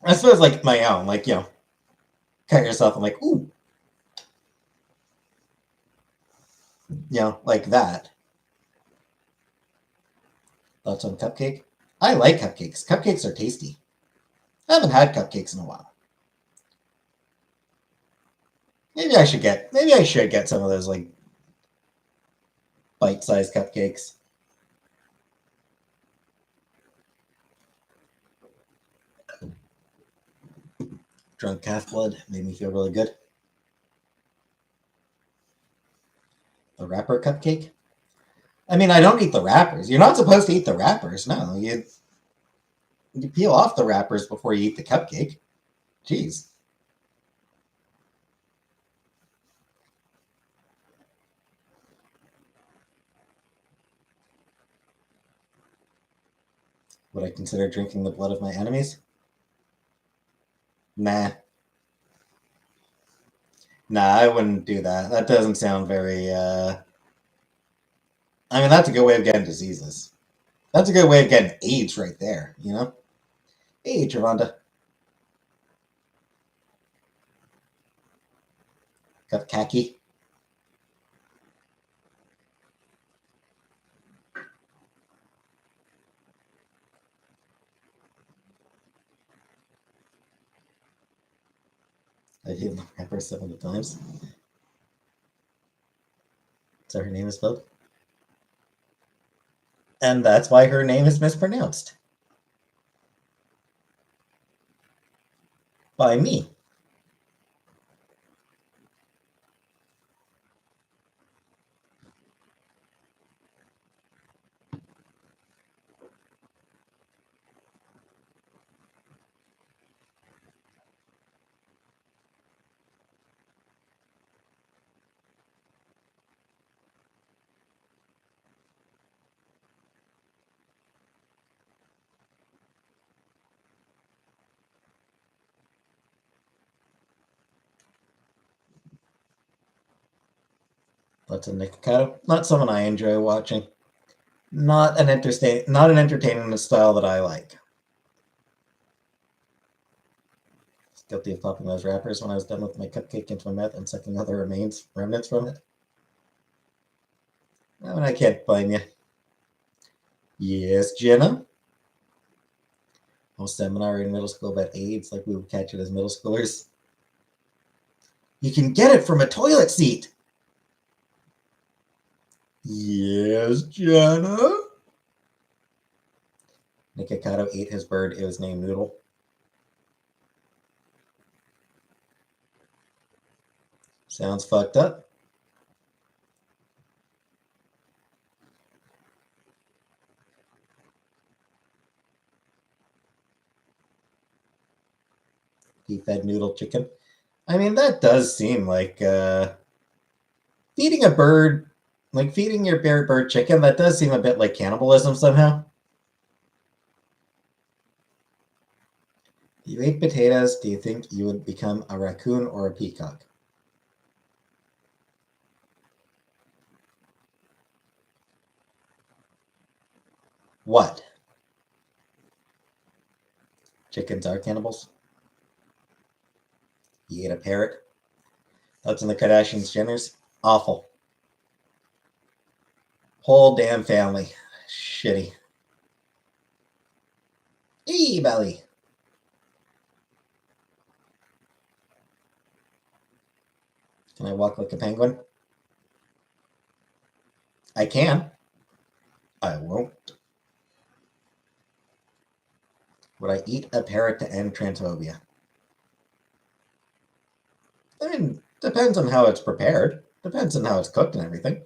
I suppose like my own, like cut yourself. I'm like, ooh, like that. Thoughts on cupcake? I like cupcakes. Cupcakes are tasty. I haven't had cupcakes in a while. Maybe I should get some of those like bite-sized cupcakes. Drunk calf blood made me feel really good. The wrapper cupcake. I mean, I don't eat the wrappers. You're not supposed to eat the wrappers. No, you peel off the wrappers before you eat the cupcake. Jeez. Would I consider drinking the blood of my enemies? Nah. Nah, I wouldn't do that. That doesn't sound very I mean, that's a good way of getting diseases. That's a good way of getting AIDS right there, you know? Hey, Travanda. Got khaki. I've hit the rapper 7 times. So her name is spelled. And that's why her name is mispronounced. By me. That's a Nikocado. Not someone I enjoy watching. Not an entertaining style that I like. Guilty of popping those wrappers when I was done with my cupcake into my mouth and sucking other remnants from it. I mean, I can't blame you. Yes, Jenna. Whole seminar in middle school about AIDS, like we would catch it as middle schoolers. You can get it from a toilet seat. Yes, Jenna. Nikocado ate his bird. It was named Noodle. Sounds fucked up. He fed Noodle chicken. I mean, that does seem like feeding a bird, like feeding your bird chicken, that does seem a bit like cannibalism somehow. If you ate potatoes, do you think you would become a raccoon or a peacock? What? Chickens are cannibals? You ate a parrot? That's in the Kardashians Jenners? Awful. Whole damn family. Shitty. Hey, belly. Can I walk like a penguin? I can. I won't. Would I eat a parrot to end transphobia? I mean, depends on how it's prepared. Depends on how it's cooked and everything.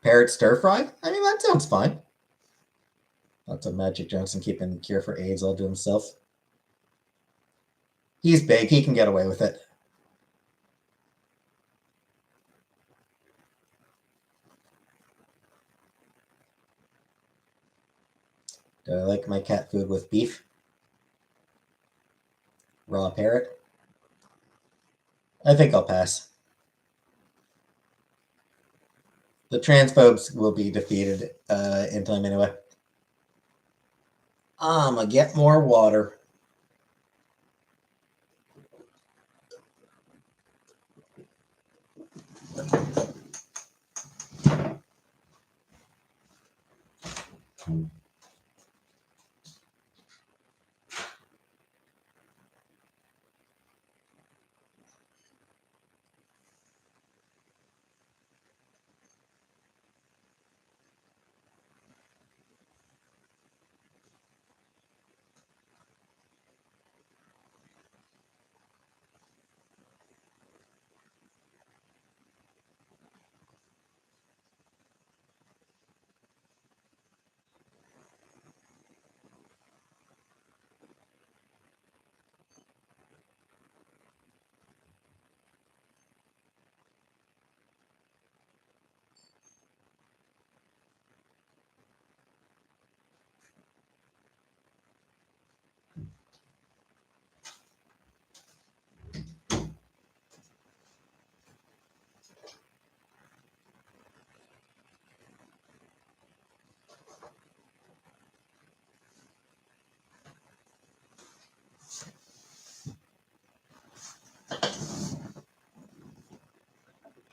Parrot stir fry? I mean, that sounds fine. Lots of Magic Johnson keeping the cure for AIDS all to himself. He's big. He can get away with it. Do I like my cat food with beef? Raw parrot? I think I'll pass. The transphobes will be defeated in time anyway. I'ma get more water.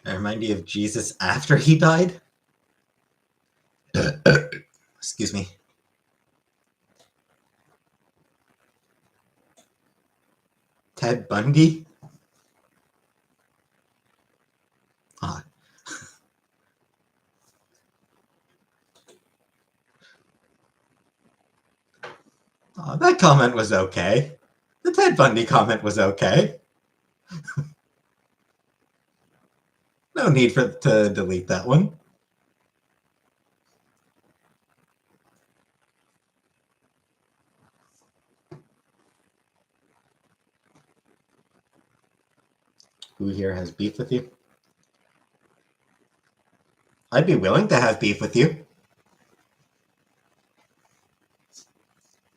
I remind you of Jesus after he died? Excuse me. Ted Bundy? Ah. Oh, that comment was okay. The Ted Bundy comment was okay. No need to delete that one. Who here has beef with you? I'd be willing to have beef with you.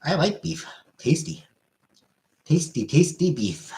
I like beef. Tasty. Tasty, tasty beef.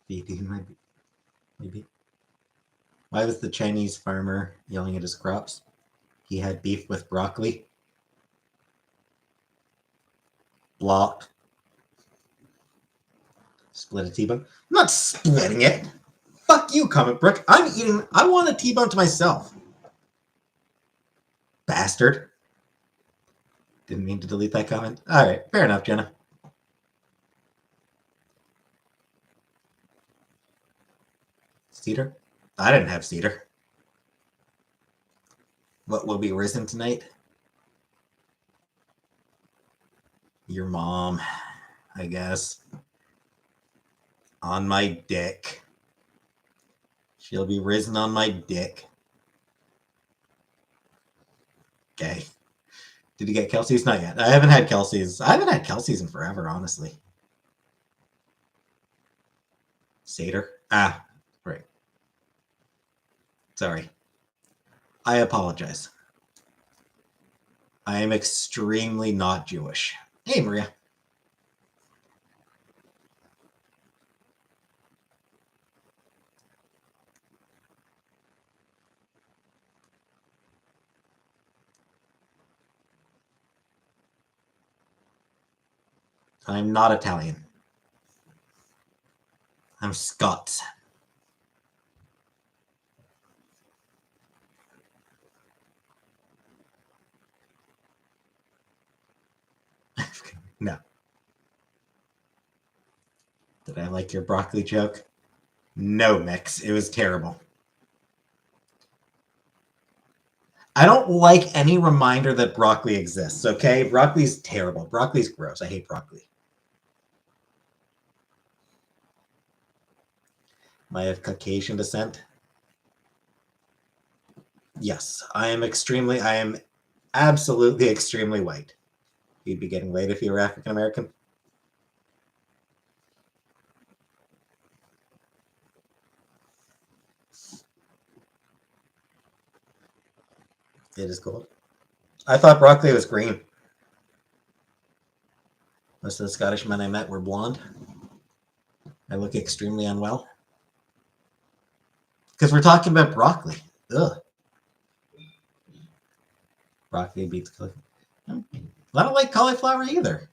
VP might be. Maybe. Why was the Chinese farmer yelling at his crops? He had beef with broccoli. Blocked. Split a T-bone. I'm not splitting it. Fuck you, comic book. I'm eating. I want a T-bone to myself. Bastard. Didn't mean to delete that comment. All right, fair enough, Jenna. Cedar? I didn't have cedar. What will be risen tonight? Your mom, I guess. On my dick. She'll be risen on my dick. Okay. Did you get Kelsey's? Not yet. I haven't had Kelsey's. I haven't had Kelsey's in forever, honestly. Seder? Ah, right. Sorry. I apologize. I am extremely not Jewish. Hey, Maria. I'm not Italian. I'm Scots. No. Did I like your broccoli joke? No, Mix. It was terrible. I don't like any reminder that broccoli exists, okay? Broccoli's terrible. Broccoli's gross. I hate broccoli. I have Caucasian descent. Yes, I am absolutely extremely white. You'd be getting laid if you were African American. It is cold. I thought broccoli was green. Most of the Scottish men I met were blonde. I look extremely unwell. Because we're talking about broccoli. Ugh. Broccoli beats cauliflower. I don't like cauliflower either.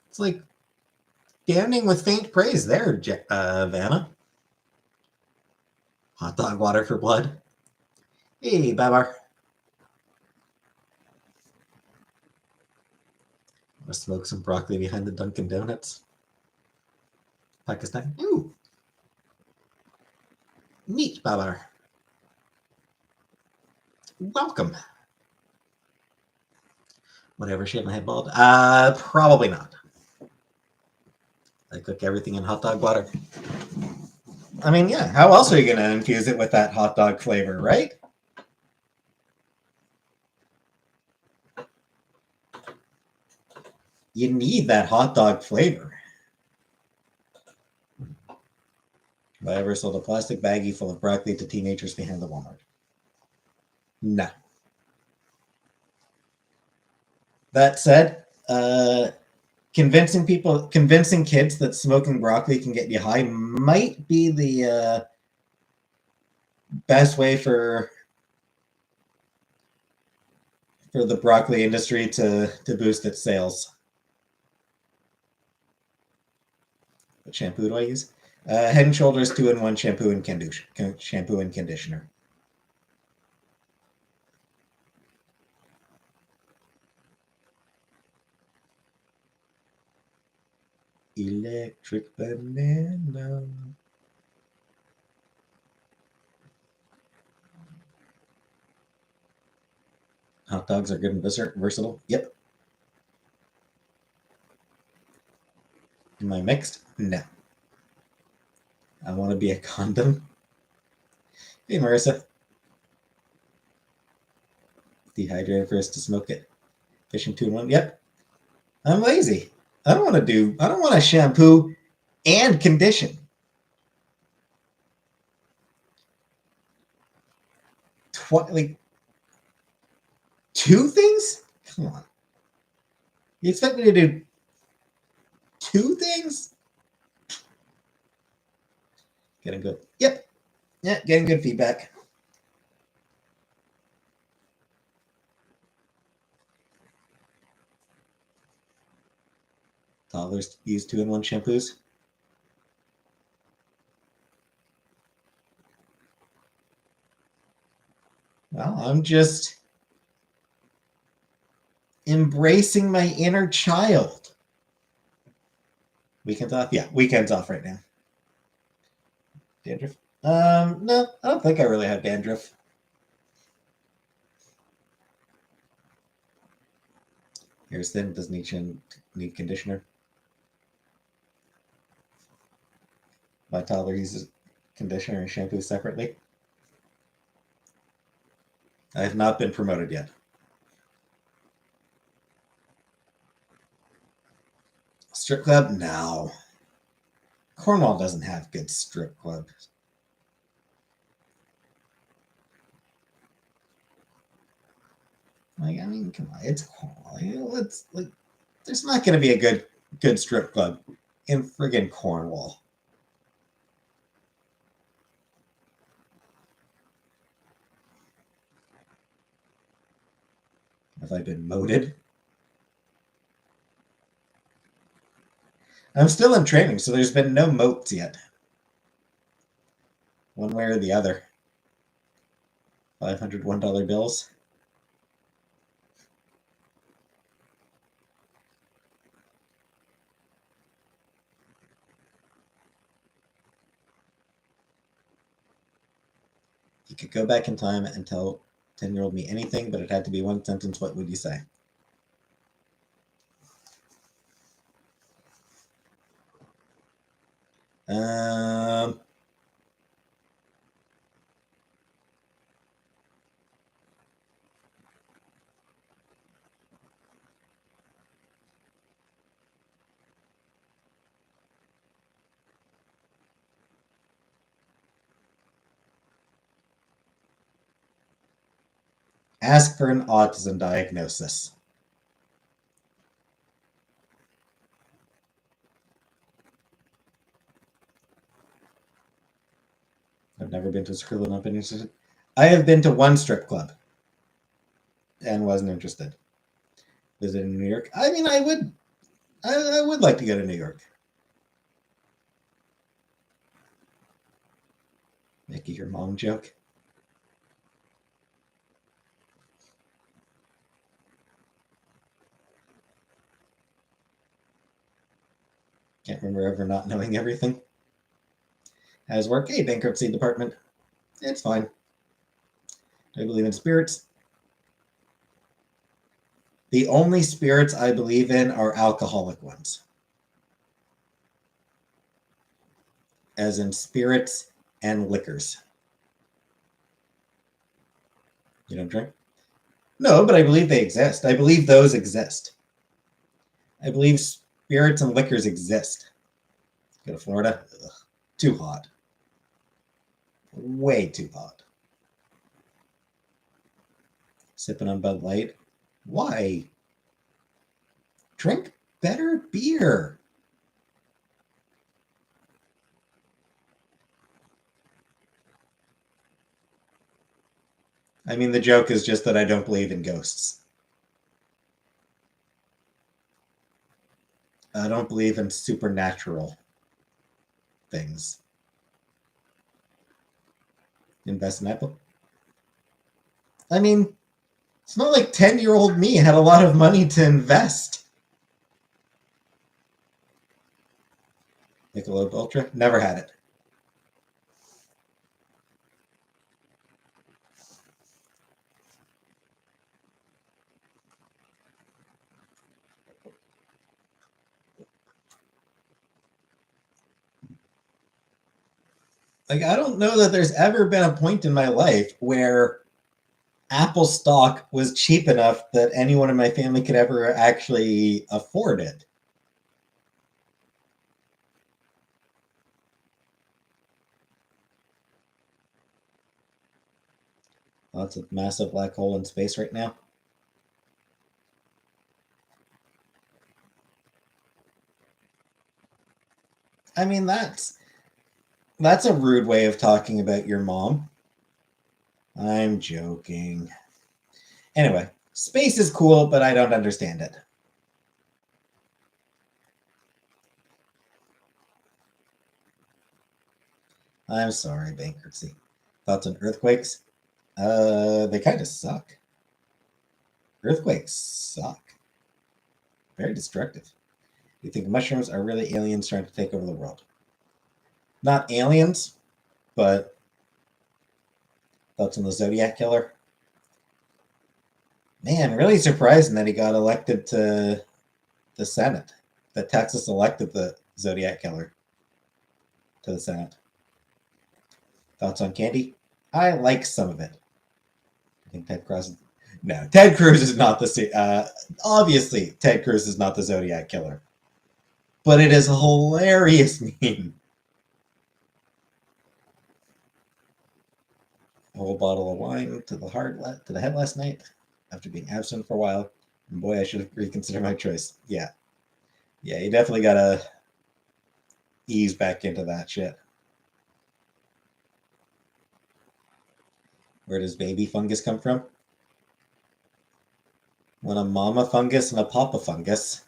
It's like damning with faint praise there, Vanna. Hot dog water for blood. Hey, Babar. I'm gonna smoke some broccoli behind the Dunkin' Donuts. Pakistan. Ooh. Neat, Babar. Welcome. Whatever, shave my head bald? Probably not. I cook everything in hot dog water. I mean, yeah, how else are you going to infuse it with that hot dog flavor, right? You need that hot dog flavor. Have I ever sold a plastic baggie full of broccoli to teenagers behind the Walmart? No. That said, convincing kids that smoking broccoli can get you high might be the best way for the broccoli industry to boost its sales. What shampoo do I use? Head and Shoulders 2-in-1 shampoo and conditioner. Electric banana. Hot dogs are good and versatile. Yep. Am I mixed? No. I want to be a condom. Hey, Marissa. Dehydrated first to smoke it. Fishing 2-in-1. Yep. I'm lazy. I don't want to shampoo and condition. Like 2 things? Come on. You expect me to do 2 things? Getting good. Yep. Yeah, getting good feedback. Toddlers use 2-in-1 shampoos. Well, I'm just embracing my inner child. Weekends off? Yeah, weekends off right now. Dandruff? No, I don't think I really have dandruff. Hair's thin, doesn't need conditioner. My toddler uses conditioner and shampoo separately. I have not been promoted yet. Strip club? No. Cornwall doesn't have good strip clubs. Like, I mean, come on, it's Cornwall. It's like, there's not going to be a good strip club in friggin' Cornwall. Have I been moted? I'm still in training, so there's been no moats yet. One way or the other. $501 bills. You could go back in time and tell 10-year-old me anything, but it had to be one sentence. What would you say? Ask for an autism diagnosis. I've never been to a strip club, not been interested. I have been to one strip club and wasn't interested. Visited in New York. I mean, I would like to go to New York. Mickey, your mom joke. Can't remember ever not knowing everything. How's work? Hey, bankruptcy department. It's fine. Do I believe in spirits? The only spirits I believe in are alcoholic ones. As in spirits and liquors. You don't drink? No, but I believe they exist. I believe those exist. I believe spirits and liquors exist. Go to Florida? Ugh, too hot. Way too hot. Sipping on Bud Light? Why? Drink better beer. I mean, the joke is just that I don't believe in ghosts. I don't believe in supernatural things. Invest in Apple? I mean, it's not like 10-year-old me had a lot of money to invest. Michelob Ultra? Never had it. Like, I don't know that there's ever been a point in my life where Apple stock was cheap enough that anyone in my family could ever actually afford it. Well, it's a massive black hole in space right now. I mean, that's a rude way of talking about your mom. I'm joking. Anyway, space is cool, but I don't understand it. I'm sorry, bankruptcy. Thoughts on earthquakes? They kind of suck. Earthquakes suck. Very destructive. You think mushrooms are really aliens trying to take over the world? Not aliens, but thoughts on the Zodiac Killer? Man, really surprising that he got elected to the Senate. That Texas elected the Zodiac Killer to the Senate. Thoughts on candy? I like some of it. I think Ted Cruz. No, Ted Cruz is not the. Obviously, Ted Cruz is not the Zodiac Killer, but it is a hilarious meme. A whole bottle of wine to the head last night after being absent for a while. And boy, I should have reconsidered my choice. Yeah, you definitely gotta ease back into that shit. Where does baby fungus come from? When a mama fungus and a papa fungus.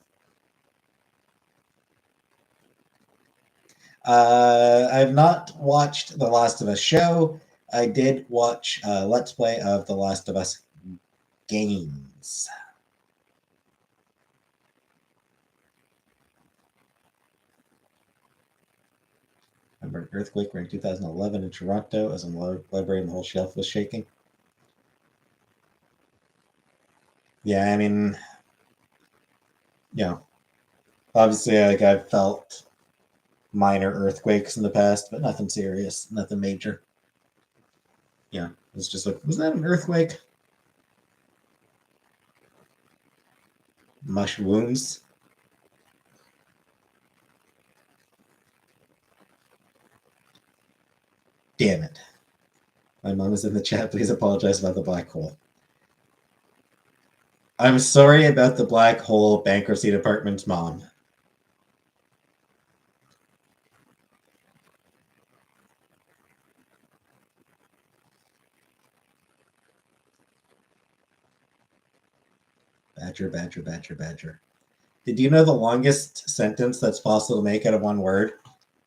I've not watched The Last of Us show. I did watch Let's Play of The Last of Us games. Remember an earthquake in 2011 in Toronto as a library and the whole shelf was shaking? Yeah, I mean, obviously, like I've felt minor earthquakes in the past, but nothing serious, nothing major. Yeah, it's just like, was that an earthquake? Mushrooms. Damn it. My mom is in the chat. Please apologize about the black hole. I'm sorry about the black hole bankruptcy department's mom. Badger, badger, badger, badger. Did you know the longest sentence that's possible to make out of one word?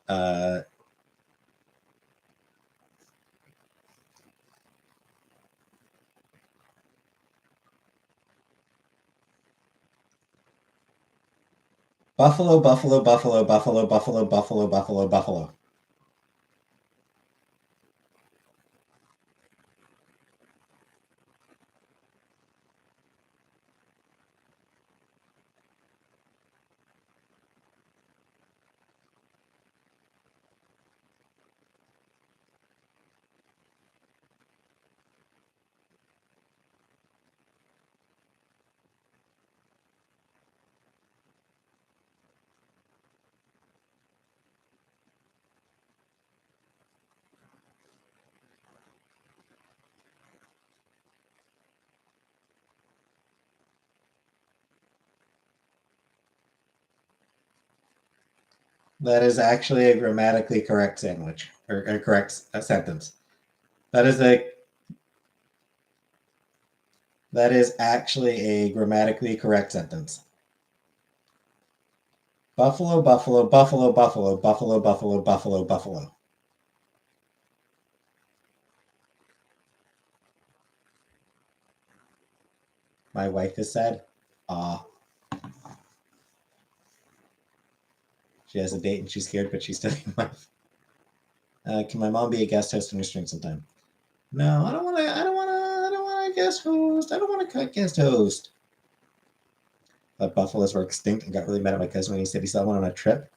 Uh, Buffalo, buffalo, buffalo, buffalo, buffalo, buffalo, buffalo, buffalo. That is actually a grammatically correct sandwich or a correct sentence. That is actually a grammatically correct sentence. Buffalo, buffalo, buffalo, buffalo, buffalo, buffalo, buffalo, buffalo. My wife is sad. Ah. She has a date and she's scared, but she's still your wife. Can my mom be a guest host on your stream sometime? No, I don't want to. I don't want to. I don't want to guest host. I don't want to guest host. But buffaloes were extinct and got really mad at my cousin when he said he saw one on a trip.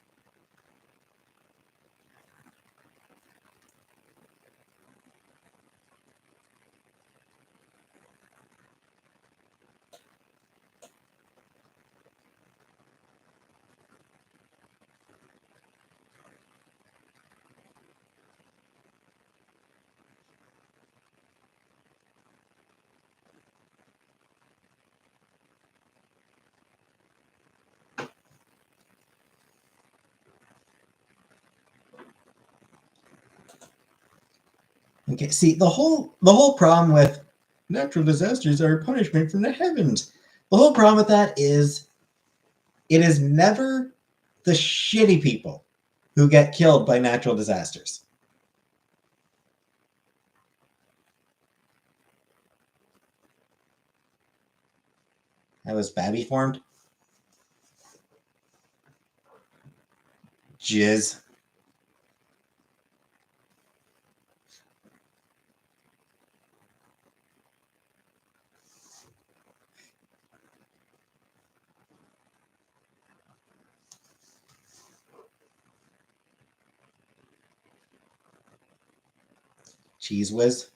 Okay, see the whole problem with natural disasters are punishment from the heavens. The whole problem with that is it is never the shitty people who get killed by natural disasters. I was babby formed. Jizz. Cheese whiz.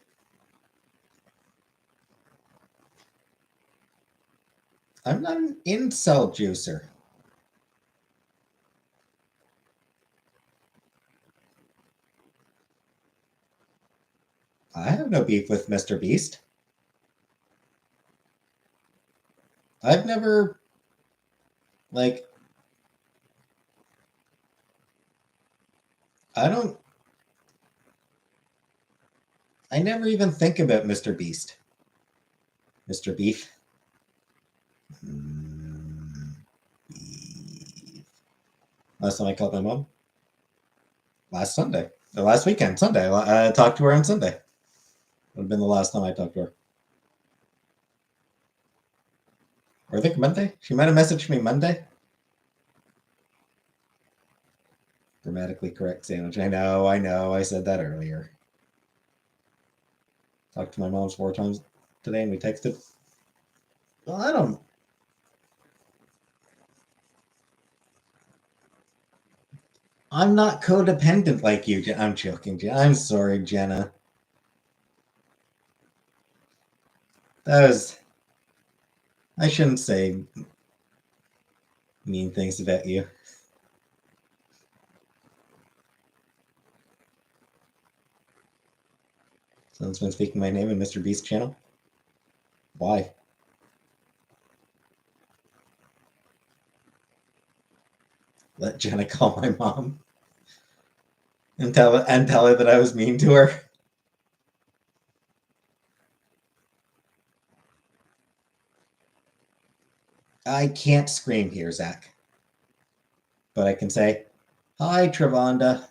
I'm not an incel juicer. I have no beef with Mr. Beast. I've never, like, I don't, I never even think about Mr. Beast. Mr. Beef. Beef. Last time I called my mom? Last Sunday. Or last weekend, Sunday. I talked to her on Sunday. Would have been the last time I talked to her. Or I think Monday. She might have messaged me Monday. Grammatically correct sandwich. I know. I said that earlier. Talked to my mom 4 times today and we texted. Well, I don't. I'm not codependent like you. I'm joking. I'm sorry, Jenna. That was. I shouldn't say mean things about you. Someone's been speaking my name in Mr. Beast channel. Why? Let Jenna call my mom and tell her that I was mean to her. I can't scream here, Zach. But I can say, hi, Travanda.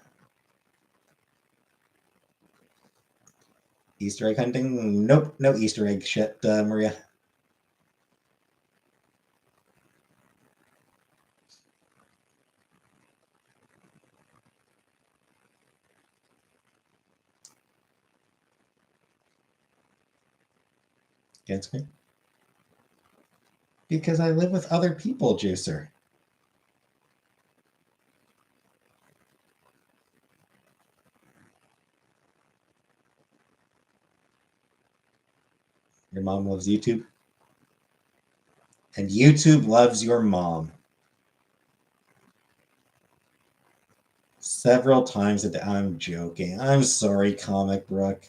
Easter egg hunting? Nope, no Easter egg shit, Maria. Can't scream? Because I live with other people, Juicer. Your mom loves YouTube. And YouTube loves your mom. Several times a day. I'm joking. I'm sorry, Comic Brook.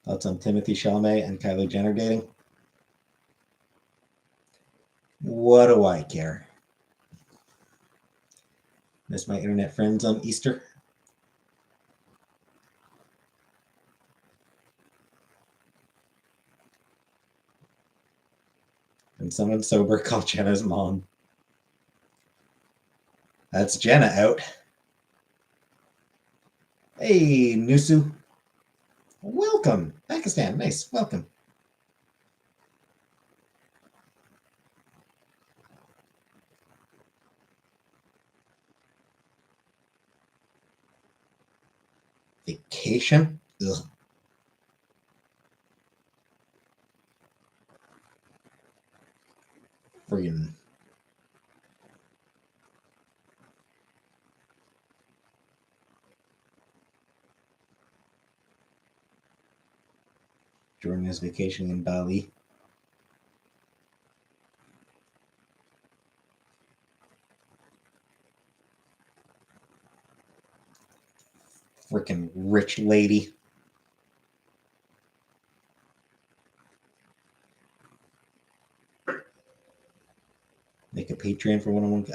Thoughts on Timothy Chalamet and Kylie Jenner dating? What do I care? Miss my internet friends on Easter. And someone sober called Jenna's mom. That's Jenna out. Hey, Nusu. Welcome. Pakistan. Nice. Welcome. Vacation? Ugh. Friggin'. Jordan is vacationing in Bali. Freaking rich lady. Make a Patreon for one-on-one.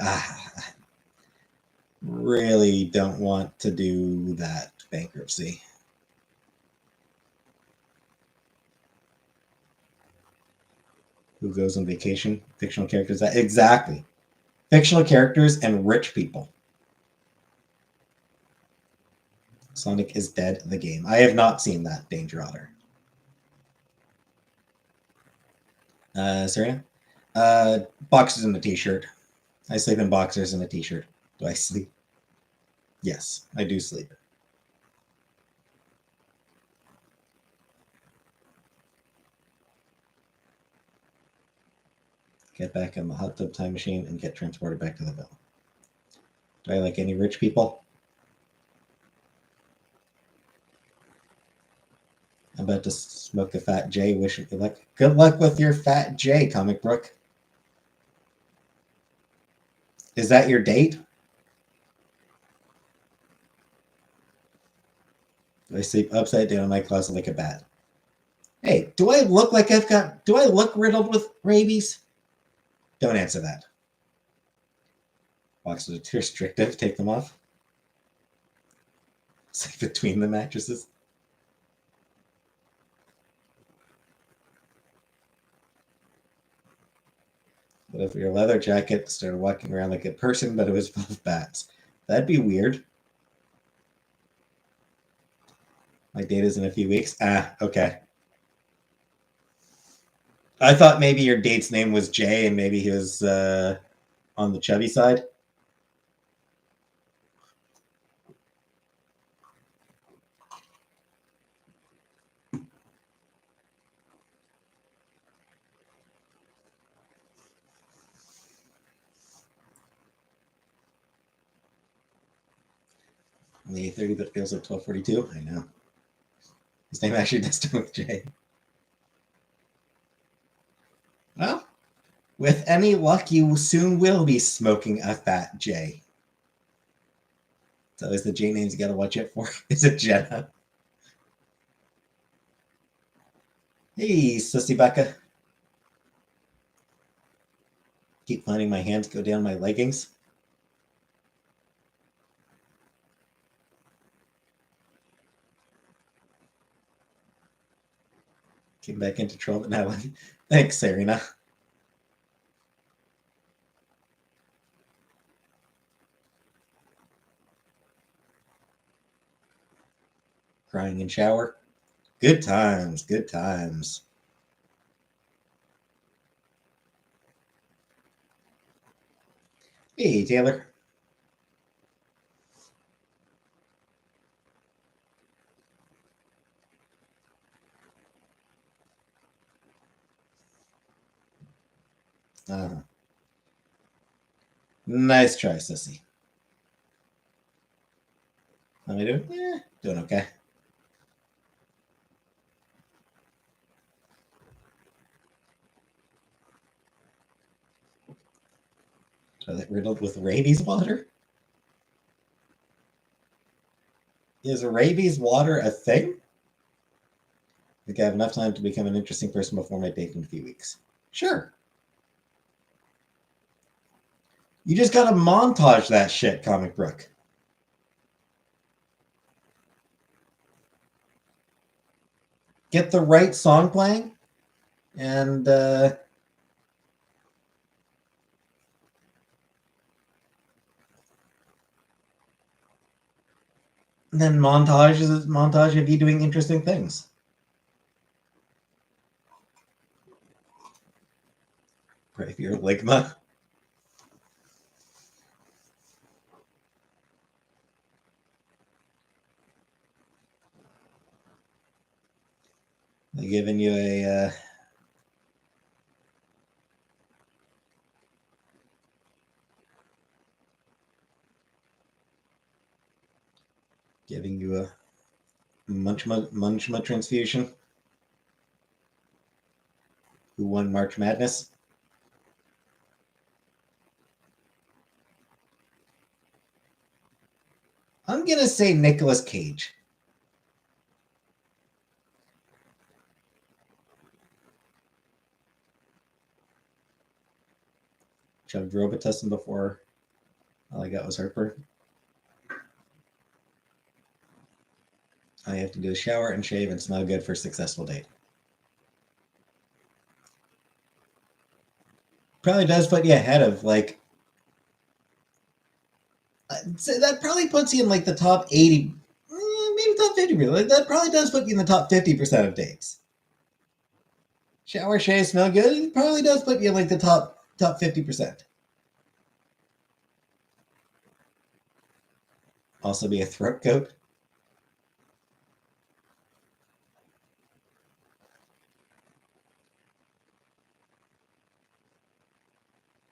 really don't want to do that bankruptcy. Who goes on vacation? Fictional characters. Exactly. Fictional characters and rich people. Sonic is Dead, the game. I have not seen that, Danger Otter. Serena? Boxers and a t-shirt. I sleep in boxers and a t-shirt. Do I sleep? Yes, I do sleep. Get back in the hot tub time machine and get transported back to the villa. Do I like any rich people? I'm about to smoke a fat J. Wish you good luck. Good luck with your fat J, Comic Brook. Is that your date? Do I sleep upside down in my closet like a bat? Hey, do I look like do I look riddled with rabies? Don't answer that. Boxes are too restrictive. Take them off. Sleep between the mattresses. What if your leather jacket started walking around like a person, but it was full of bats? That'd be weird. My date is in a few weeks. Ah, okay. I thought maybe your date's name was Jay and maybe he was on the chubby side. The 8:30, but feels like 12:42. I know. His name actually does start with J. Well, with any luck, you soon will be smoking a fat J. It's always the J names you got to watch out for. Is it Jenna? Hey, Sissy Becca. Keep finding my hands go down my leggings. Came back into trouble now. Thanks, Serena. Crying in shower. Good times, good times. Hey, Taylor. Nice try, Sissy. How am I doing? Yeah, doing okay. Toilet riddled with rabies water? Is rabies water a thing? I think I have enough time to become an interesting person before my date in a few weeks. Sure. You just gotta montage that shit, Comic Brook. Get the right song playing, and then montage of you doing interesting things. Pray for your ligma. They're giving you a Munchma transfusion. Who won March Madness? I'm gonna say Nicolas Cage. Chugged Robitussin before all I got was heartburn. I have to do a shower and shave and smell good for a successful date. Probably does put you ahead of like. So that probably puts you in like the top 80, maybe top 50%. Like, that probably does put you in the top 50% of dates. Shower, shave, smell good. It probably does put you in like the top 50%. Also be a throat goat.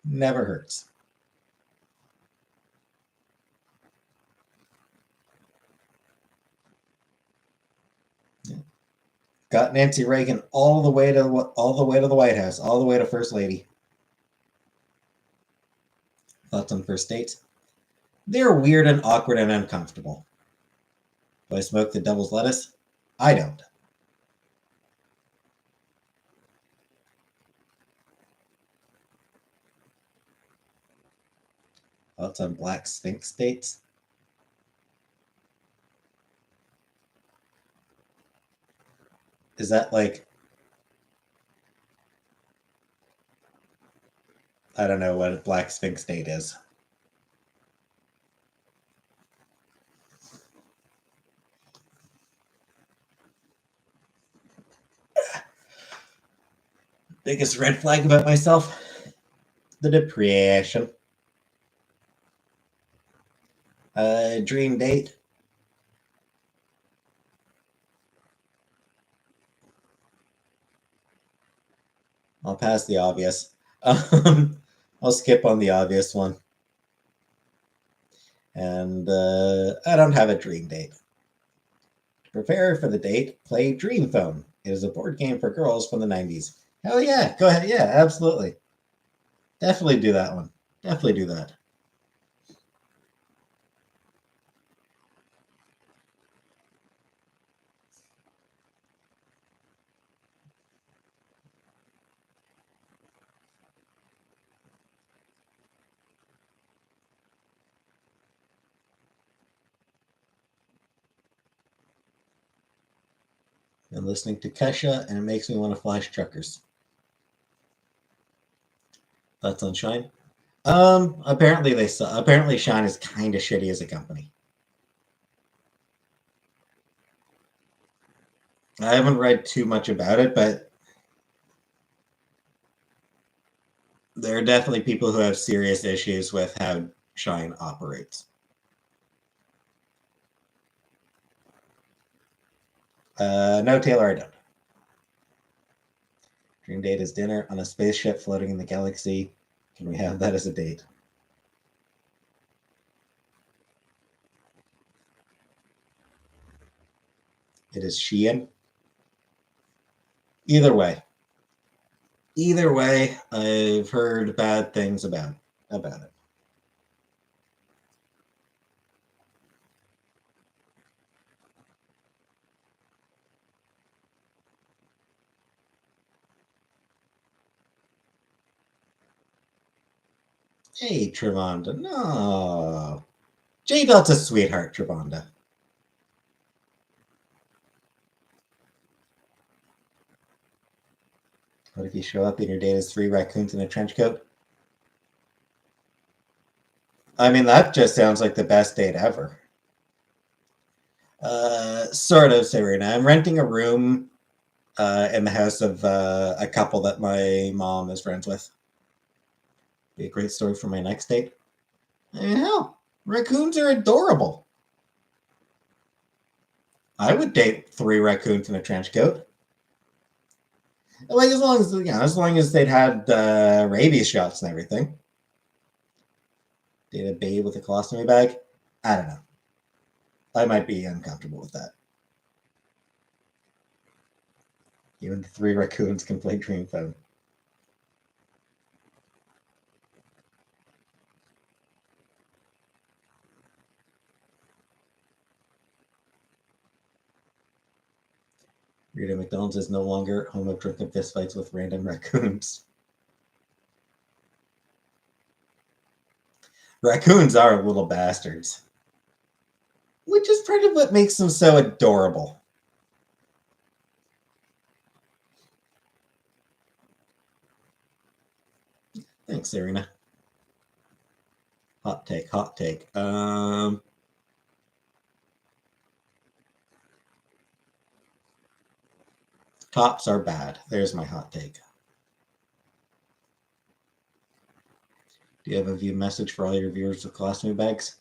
Never hurts. Yeah. Got Nancy Reagan all the way to the White House, all the way to First Lady. Thoughts on first dates? They're weird and awkward and uncomfortable. Do I smoke the devil's lettuce? I don't. Thoughts on black Sphinx dates? Is that like, I don't know what a black Sphinx date is. Biggest red flag about myself? The depression. Dream date? I'll pass the obvious. I'll skip on the obvious one. And I don't have a dream date. To prepare for the date, play Dream Phone. It is a board game for girls from the 90s. Hell yeah, go ahead. Yeah, absolutely. Definitely do that one. Definitely do that. I'm listening to Kesha, and it makes me want to flash truckers. Thoughts on Shine? Apparently they saw. Apparently Shine is kind of shitty as a company. I haven't read too much about it, but there are definitely people who have serious issues with how Shine operates. No, Taylor, I don't. Dream date is dinner on a spaceship floating in the galaxy. Can we have that as a date? It is Sheehan. Either way, I've heard bad things about it. Hey, Trevonda, no. J Dot's a sweetheart, Trevonda. What if you show up and your date is 3 raccoons in a trench coat? I mean, that just sounds like the best date ever. Sort of, Serena. I'm renting a room in the house of a couple that my mom is friends with. Be a great story for my next date. Hell, raccoons are adorable. I would date 3 raccoons in a trench coat. Like as long as they'd had rabies shots and everything. Date a babe with a colostomy bag. I don't know. I might be uncomfortable with that. Even the 3 raccoons can play Dream Phone. Rita McDonald's is no longer home of drunken fistfights with random raccoons. Raccoons are little bastards. which is part of what makes them so adorable. Thanks, Serena. Hot take, hot take. Tops are bad. There's my hot take. Do you have a view message for all your viewers of colostomy bags?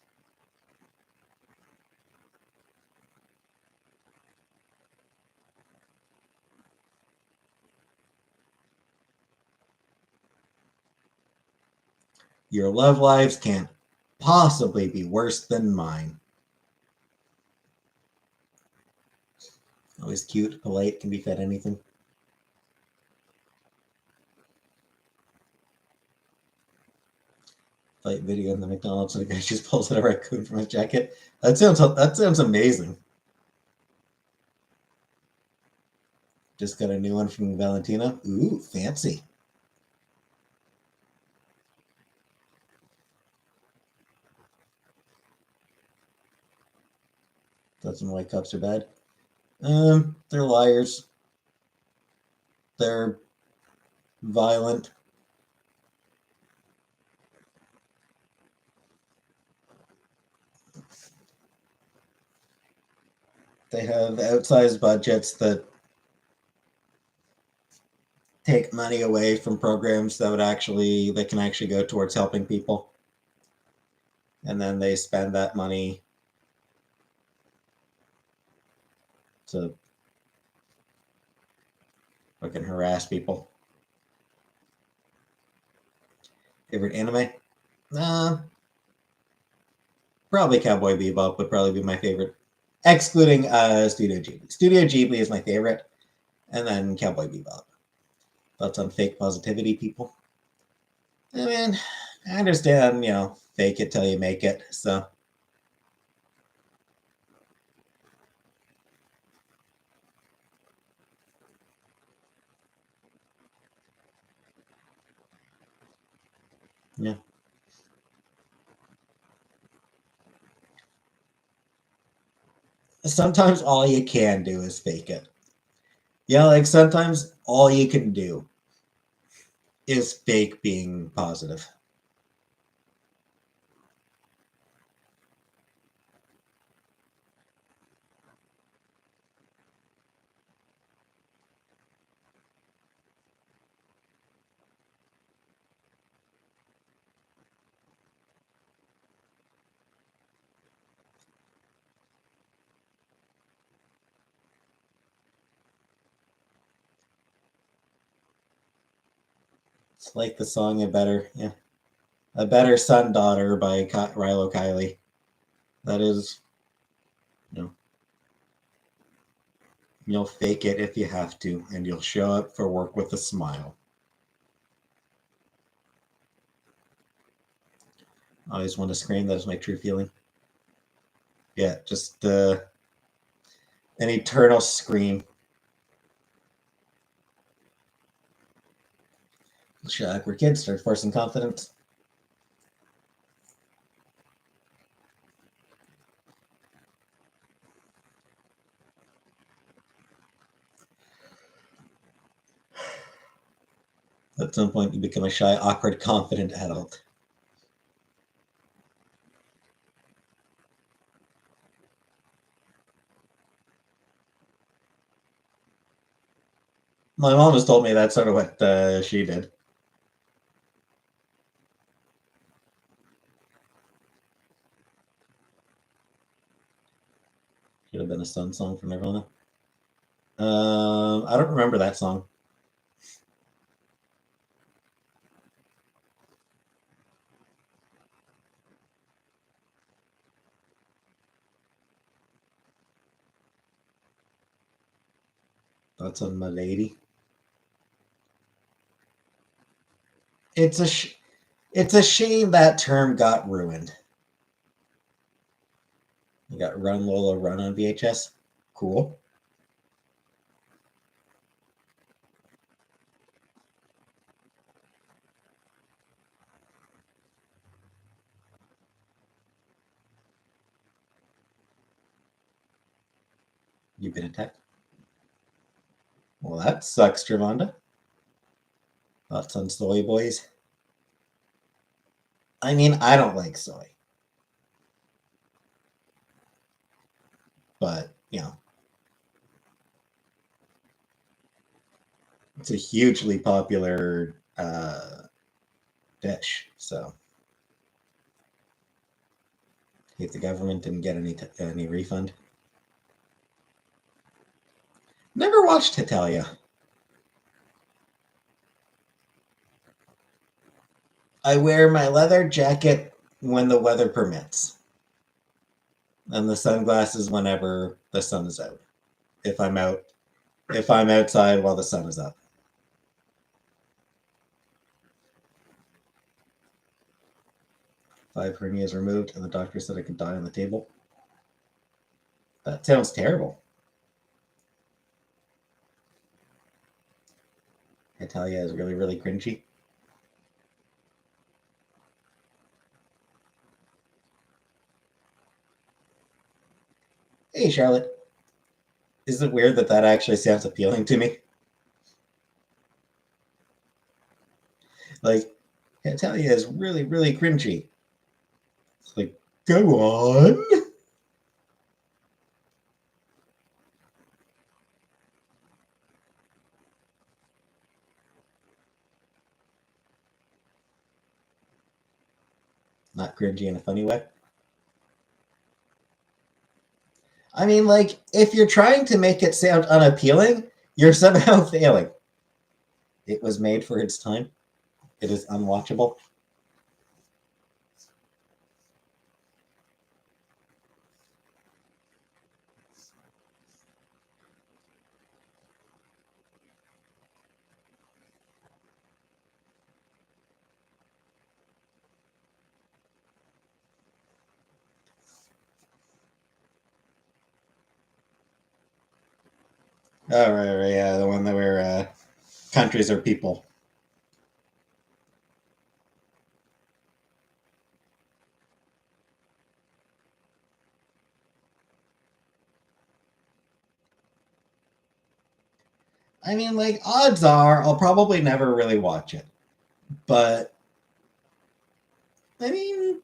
Your love lives can't possibly be worse than mine. Always cute, polite, can be fed anything. Fight video in the McDonald's and the guy just pulls out a raccoon from his jacket. That sounds amazing. Just got a new one from Valentina. Ooh, fancy. Thought some white cups are bad. They're liars. They're violent. They have outsized budgets that take money away from programs that can actually go towards helping people. And then they spend that money to fucking harass people. Favorite anime? Probably Cowboy Bebop would probably be my favorite, excluding Studio Ghibli. Studio Ghibli is my favorite, and then Cowboy Bebop. Thoughts on fake positivity, people? I mean, I understand, fake it till you make it. So, yeah. Sometimes all you can do is fake it. Yeah, like sometimes all you can do is fake being positive. It's like the song A Better Son Daughter by Rilo Kiley. That is, you'll fake it if you have to, and you'll show up for work with a smile. I always want to scream. That is my true feeling. Yeah, just an eternal scream. Awkward kids start forcing confidence. At some point, you become a shy, awkward, confident adult. My mom has told me that's sort of what she did. Should have been a Sun song from Nirvana. I don't remember that song. That's on My Lady. It's a shame that term got ruined. You got Run Lola Run on VHS. Cool. You've been attacked. Well, that sucks, Travanda. Thoughts on soy, boys? I mean, I don't like soy. But, it's a hugely popular dish. So, if the government didn't get any refund. Never watched Hetalia. I wear my leather jacket when the weather permits, and the sunglasses whenever the sun is out. If I'm outside while the sun is up. 5 hernias removed, and the doctor said I could die on the table. That sounds terrible. Hetalia is really, really cringy. Hey, Charlotte. Is it weird that actually sounds appealing to me? Like, Hetalia is really, really cringy. It's like, go on. Not cringy in a funny way. I mean, like, if you're trying to make it sound unappealing, you're somehow failing. It was made for its time. It is unwatchable. Oh, right, yeah, the one that where countries are people. I mean, like, odds are I'll probably never really watch it. But, I mean,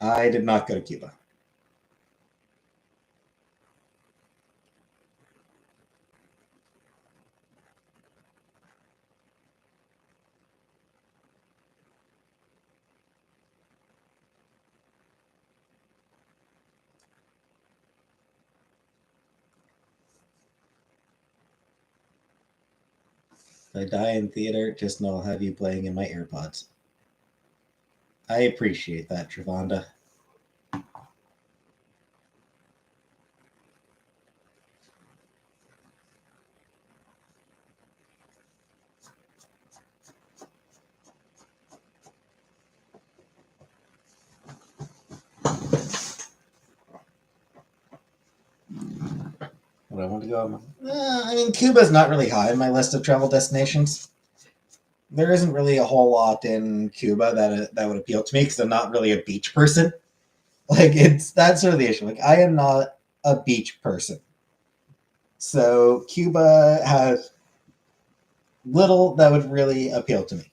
I did not go to Cuba. If I die in theater, just know I'll have you playing in my AirPods. I appreciate that, Travanda. What I want to go? I mean, Cuba's not really high on my list of travel destinations. There isn't really a whole lot in Cuba that would appeal to me because I'm not really a beach person. Like, that's sort of the issue. Like, I am not a beach person. So Cuba has little that would really appeal to me.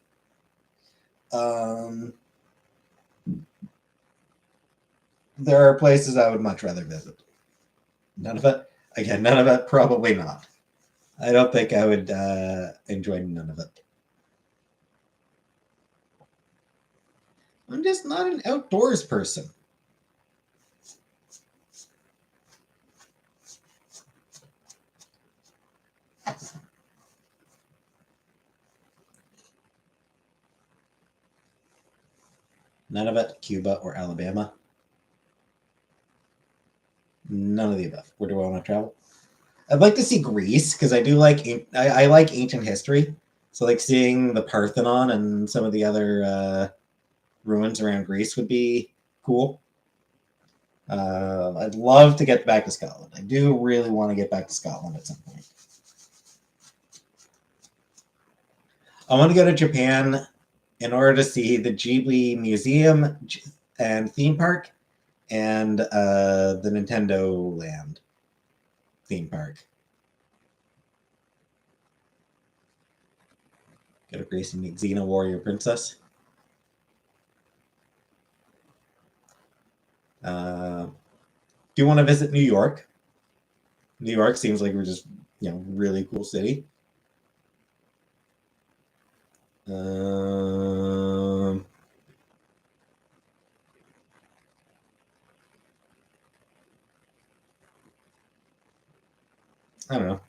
There are places I would much rather visit. None of it. Again, none of it. Probably not. I don't think I would enjoy none of it. I'm just not an outdoors person. None of it. Cuba or Alabama. None of the above. Where do I want to travel? I'd like to see Greece because I do like I like ancient history. So like seeing the Parthenon and some of the other ruins around Greece would be cool. I'd love to get back to Scotland. I do really want to get back to Scotland at some point. I want to go to Japan in order to see the Ghibli Museum and theme park and the Nintendo Land theme park. Go to Greece and meet Xena, warrior princess. Do you want to visit New York? New York seems like we're just, really cool city. I don't know.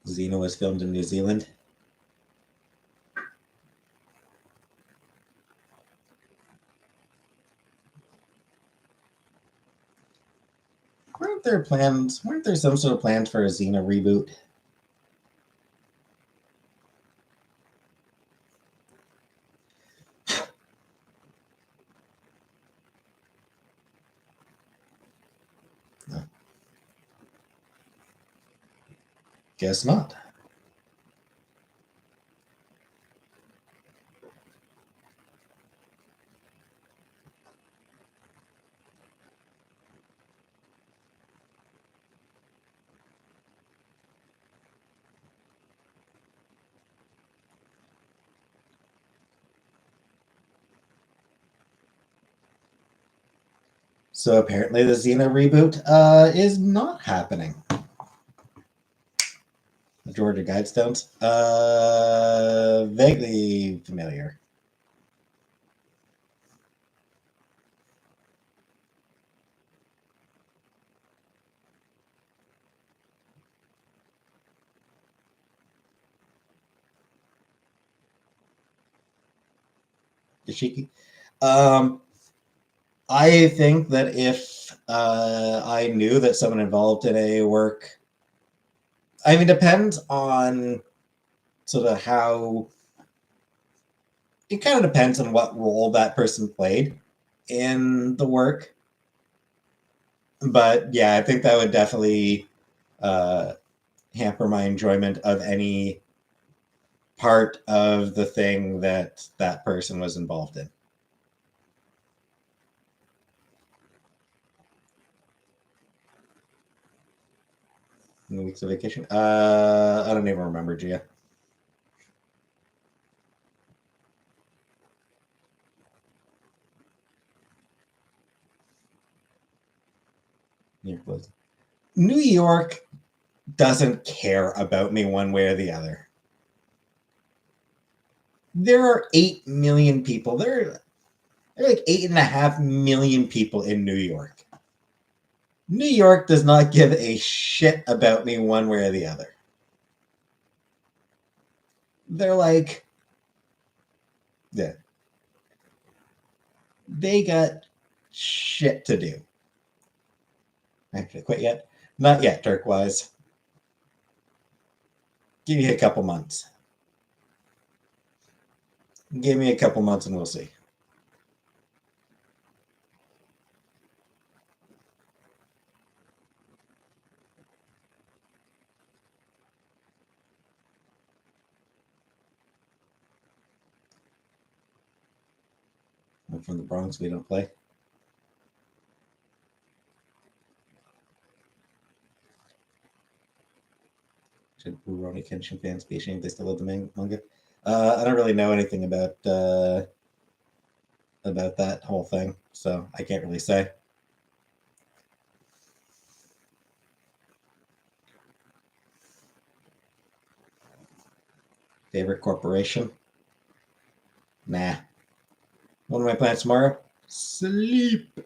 Xena was filmed in New Zealand. Weren't there some sort of plans for a Xena reboot? No. Guess not. So apparently the Xena reboot is not happening. Georgia Guidestones? Vaguely familiar. Ishiki? I think that if I knew that someone involved in a work, I mean, depends on sort of how, it kind of depends on what role that person played in the work. But yeah, I think that would definitely hamper my enjoyment of any part of the thing that that person was involved in. In the weeks of vacation? I don't even remember, Gia. New York doesn't care about me one way or the other. There are 8 million people. There are like 8.5 million people in New York. New York does not give a shit about me one way or the other. They're like, yeah, they got shit to do. Actually, quit yet? Not yet, Turquoise. Give me a couple months. Give me a couple months and we'll see. I'm from the Bronx, we don't play. Should Rurouni Kenshin fans be ashamed they still love the manga? I don't really know anything about that whole thing, so I can't really say. Favorite corporation? Nah. What are my plans tomorrow? Sleep.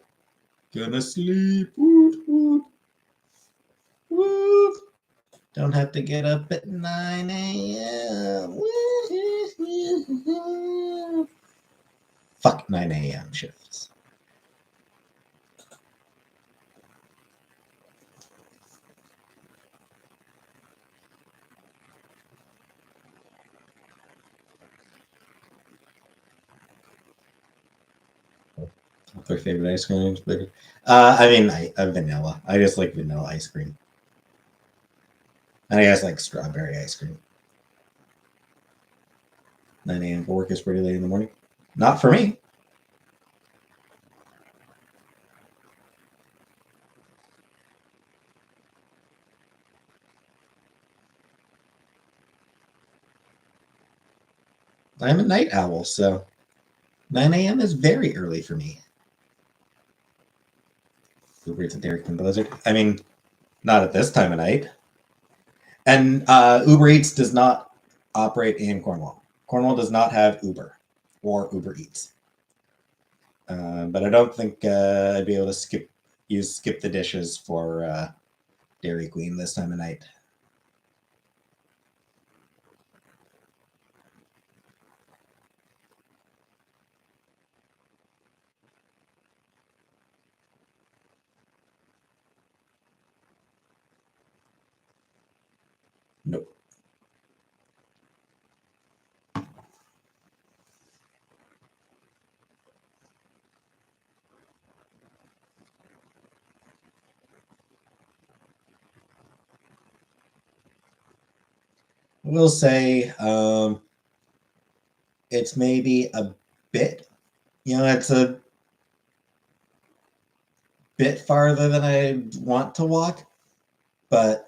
Gonna sleep. Woot, woot. Woot. Don't have to get up at 9 a.m. Fuck 9 a.m. shifts. Their favorite ice cream. Vanilla. I just like vanilla ice cream. I guess like strawberry ice cream. 9 a.m. for work is pretty late in the morning. Not for me. I'm a night owl, so 9 a.m. is very early for me. Uber Eats and Dairy Queen Blizzard. I mean, not at this time of night. And Uber Eats does not operate in Cornwall. Cornwall does not have Uber or Uber Eats. But I don't think I'd be able to skip the dishes for Dairy Queen this time of night. Nope. We'll say it's maybe a bit, it's a bit farther than I want to walk, but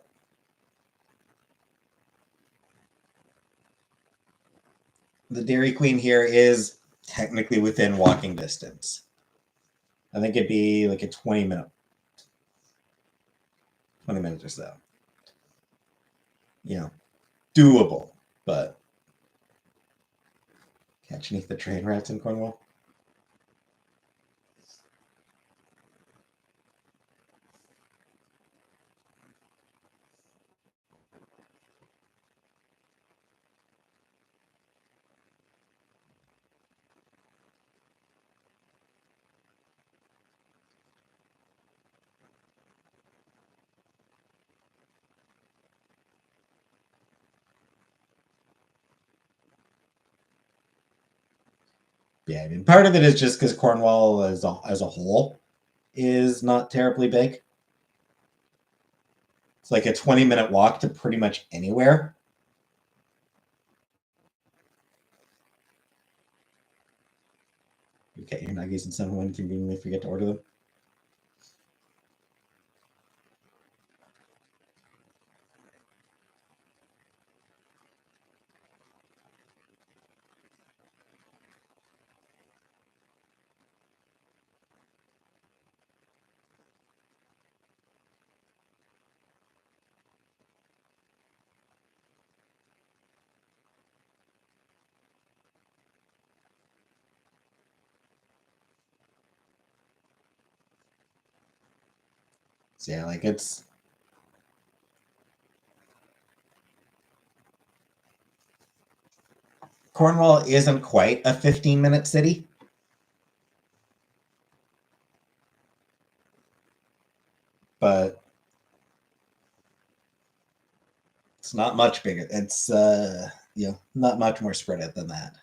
the Dairy Queen here is technically within walking distance. I think it'd be like a 20 minutes or so. Doable, but catch any of the train rats in Cornwall? Yeah, I mean, part of it is just because Cornwall as a whole is not terribly big. It's like a 20-minute walk to pretty much anywhere. You get your nuggies and someone conveniently forget to order them. So yeah, like it's Cornwall isn't quite a 15-minute city. But it's not much bigger. It's not much more spread out than that.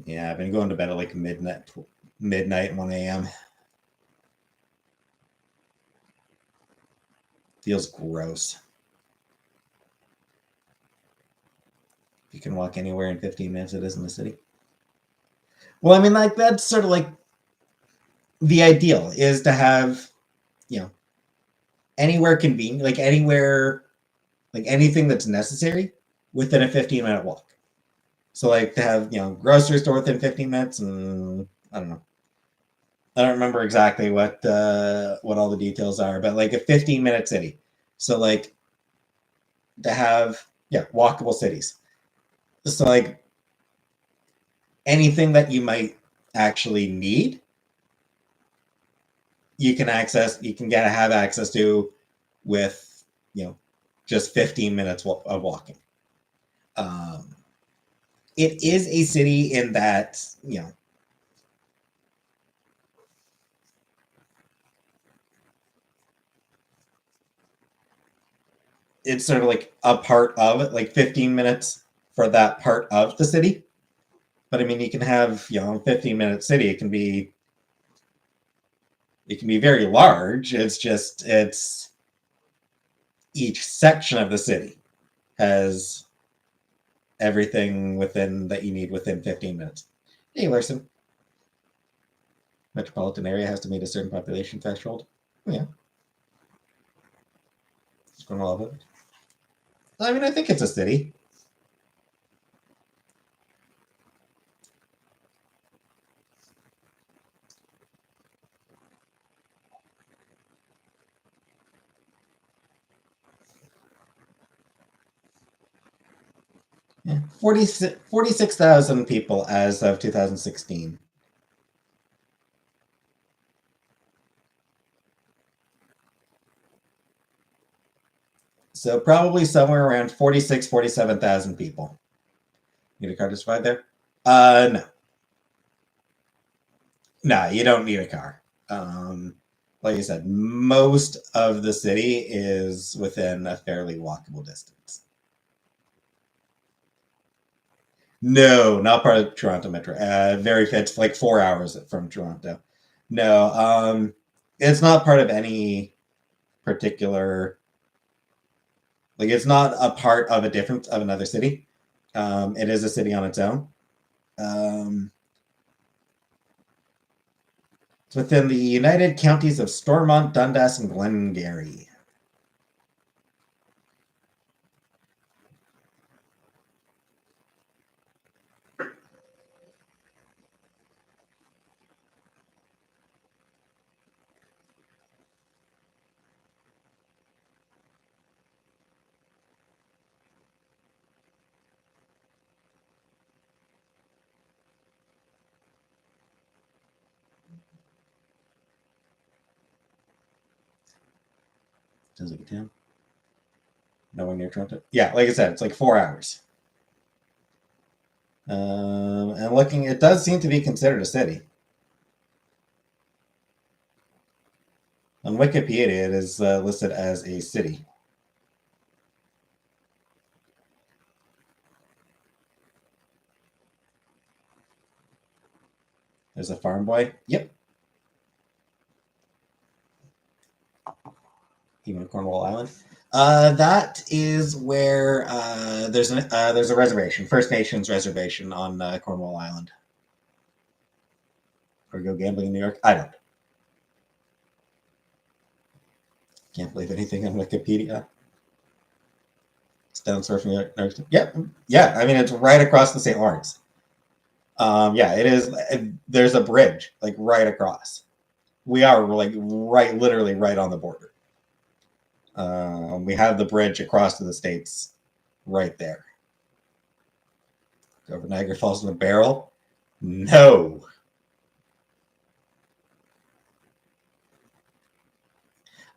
Yeah, I've been going to bed at like midnight, 1 a.m. Feels gross. You can walk anywhere in 15 minutes, it is in the city. Well, I mean, like that's sort of like the ideal is to have, anywhere convenient, like anywhere, like anything that's necessary within a 15-minute walk. So like to have, grocery store within 15 minutes, and I don't know. I don't remember exactly what all the details are, but like a 15-minute city. So like to have walkable cities. So like anything that you might actually need, you can have access to with just 15 minutes of walking. It is a city in that it's sort of like a part of it, like 15 minutes for that part of the city. But I mean, you can have, you know, a 15-minute city. It can be very large. It's just each section of the city has everything within that you need within 15 minutes. Hey, Larson. Metropolitan area has to meet a certain population threshold. Oh, yeah. It's going all of it. I mean, I think it's a city. Yeah. 46,000 people as of 2016. So probably somewhere around 47,000 people. Need a car to survive there? No. No, you don't need a car. Like I said, most of the city is within a fairly walkable distance. No, not part of Toronto Metro. It's like 4 hours from Toronto. No, it's not part of any particular. Like, it's not a part of another city. It is a city on its own. It's within the United Counties of Stormont, Dundas, and Glengarry. Sounds like a town. Nowhere near Toronto. Yeah, like I said, it's like 4 hours. And looking, it does seem to be considered a city. On Wikipedia, it is listed as a city. There's a farm boy. Yep. Even Cornwall Island. That is where there's a reservation, First Nations reservation on Cornwall Island. Or go gambling in New York. I don't. Can't believe anything on Wikipedia. It's down surfing. Yep. Yeah. I mean, it's right across the St. Lawrence. Yeah, it is. There's a bridge like right across. We are like literally right on the border. We have the bridge across to the States right there. Go over Niagara Falls in a barrel? No.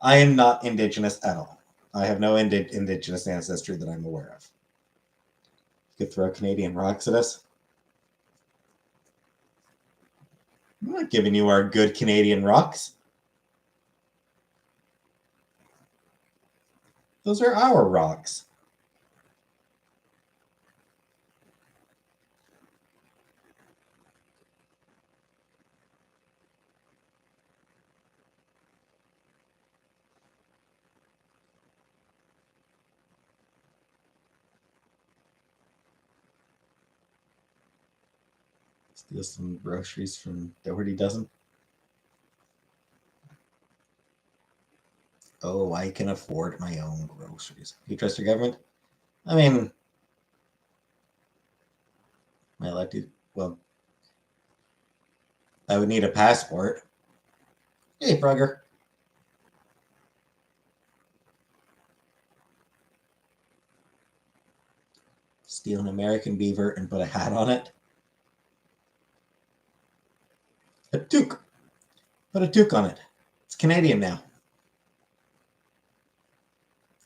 I am not Indigenous at all. I have no Indigenous ancestry that I'm aware of. You could throw Canadian rocks at us. I'm not giving you our good Canadian rocks. Those are our rocks. Steal some groceries from Doherty Dozen. Oh, I can afford my own groceries. You trust your government? I mean, I like to. Well, I would need a passport. Hey, Frogger. Steal an American beaver and put a hat on it. A toque. Put a toque on it. It's Canadian now.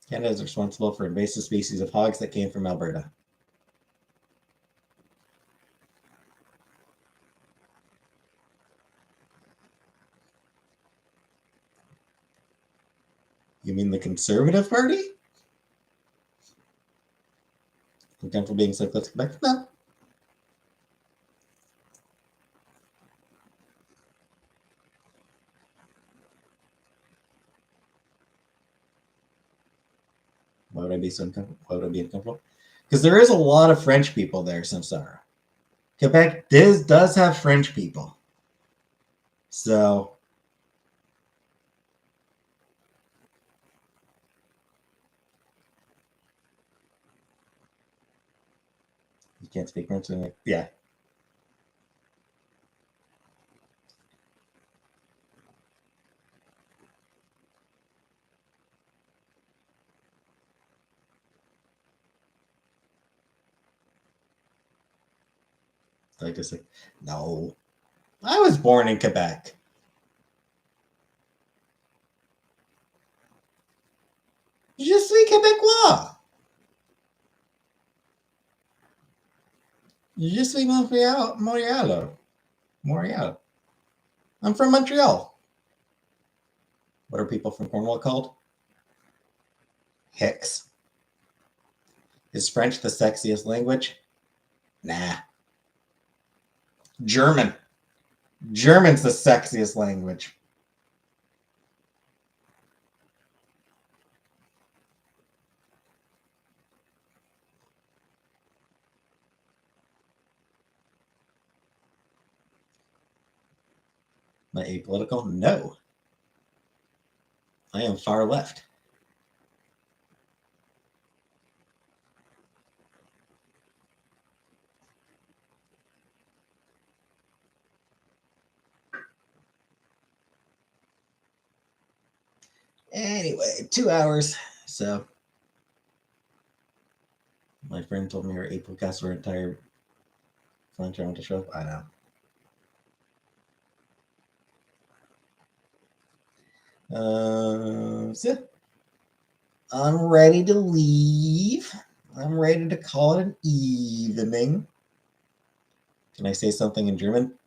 Canada is responsible for invasive species of hogs that came from Alberta. You mean the Conservative Party? Content for being cyclistic back? No. would I be so uncomfortable? Why would I be uncomfortable? Because there is a lot of French people there, Samsara. Quebec does have French people. So you can't speak French. Yeah. I just like, no. I was born in Quebec. Je suis Québécois. Je suis Montreal. I'm from Montreal. What are people from Cornwall called? Hicks. Is French the sexiest language? Nah. German. German's the sexiest language. Am I apolitical? No. I am far left. Anyway, 2 hours. So my friend told me her April cast her entire French I want to show up. I know. So I'm ready to leave. I'm ready to call it an evening. Can I say something in German?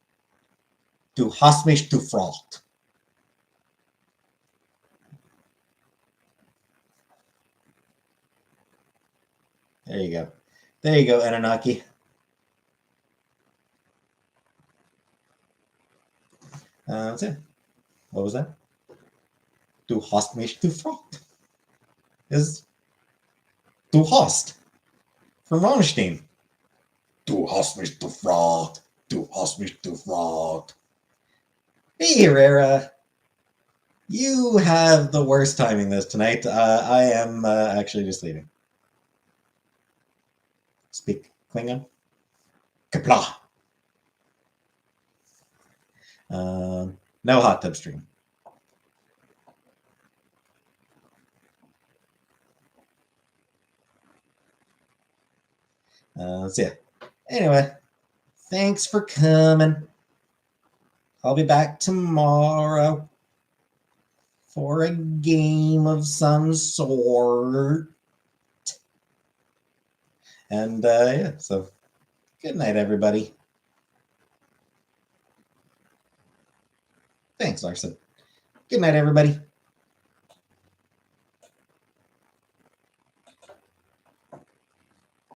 Du hast mich gefragt. There you go. There you go, Anunnaki. That's it. What was that? Du hast mich gefragt. Is du hast from Rammstein. Du hast mich gefragt. Du hast mich gefragt. Hey, Herrera. You have the worst timing this tonight. I am actually just leaving. Speak Klingon. Kapla. No hot tub stream. So yeah. Anyway, thanks for coming. I'll be back tomorrow for a game of some sort. And yeah, so good night, everybody. Thanks, Larson. Good night, everybody.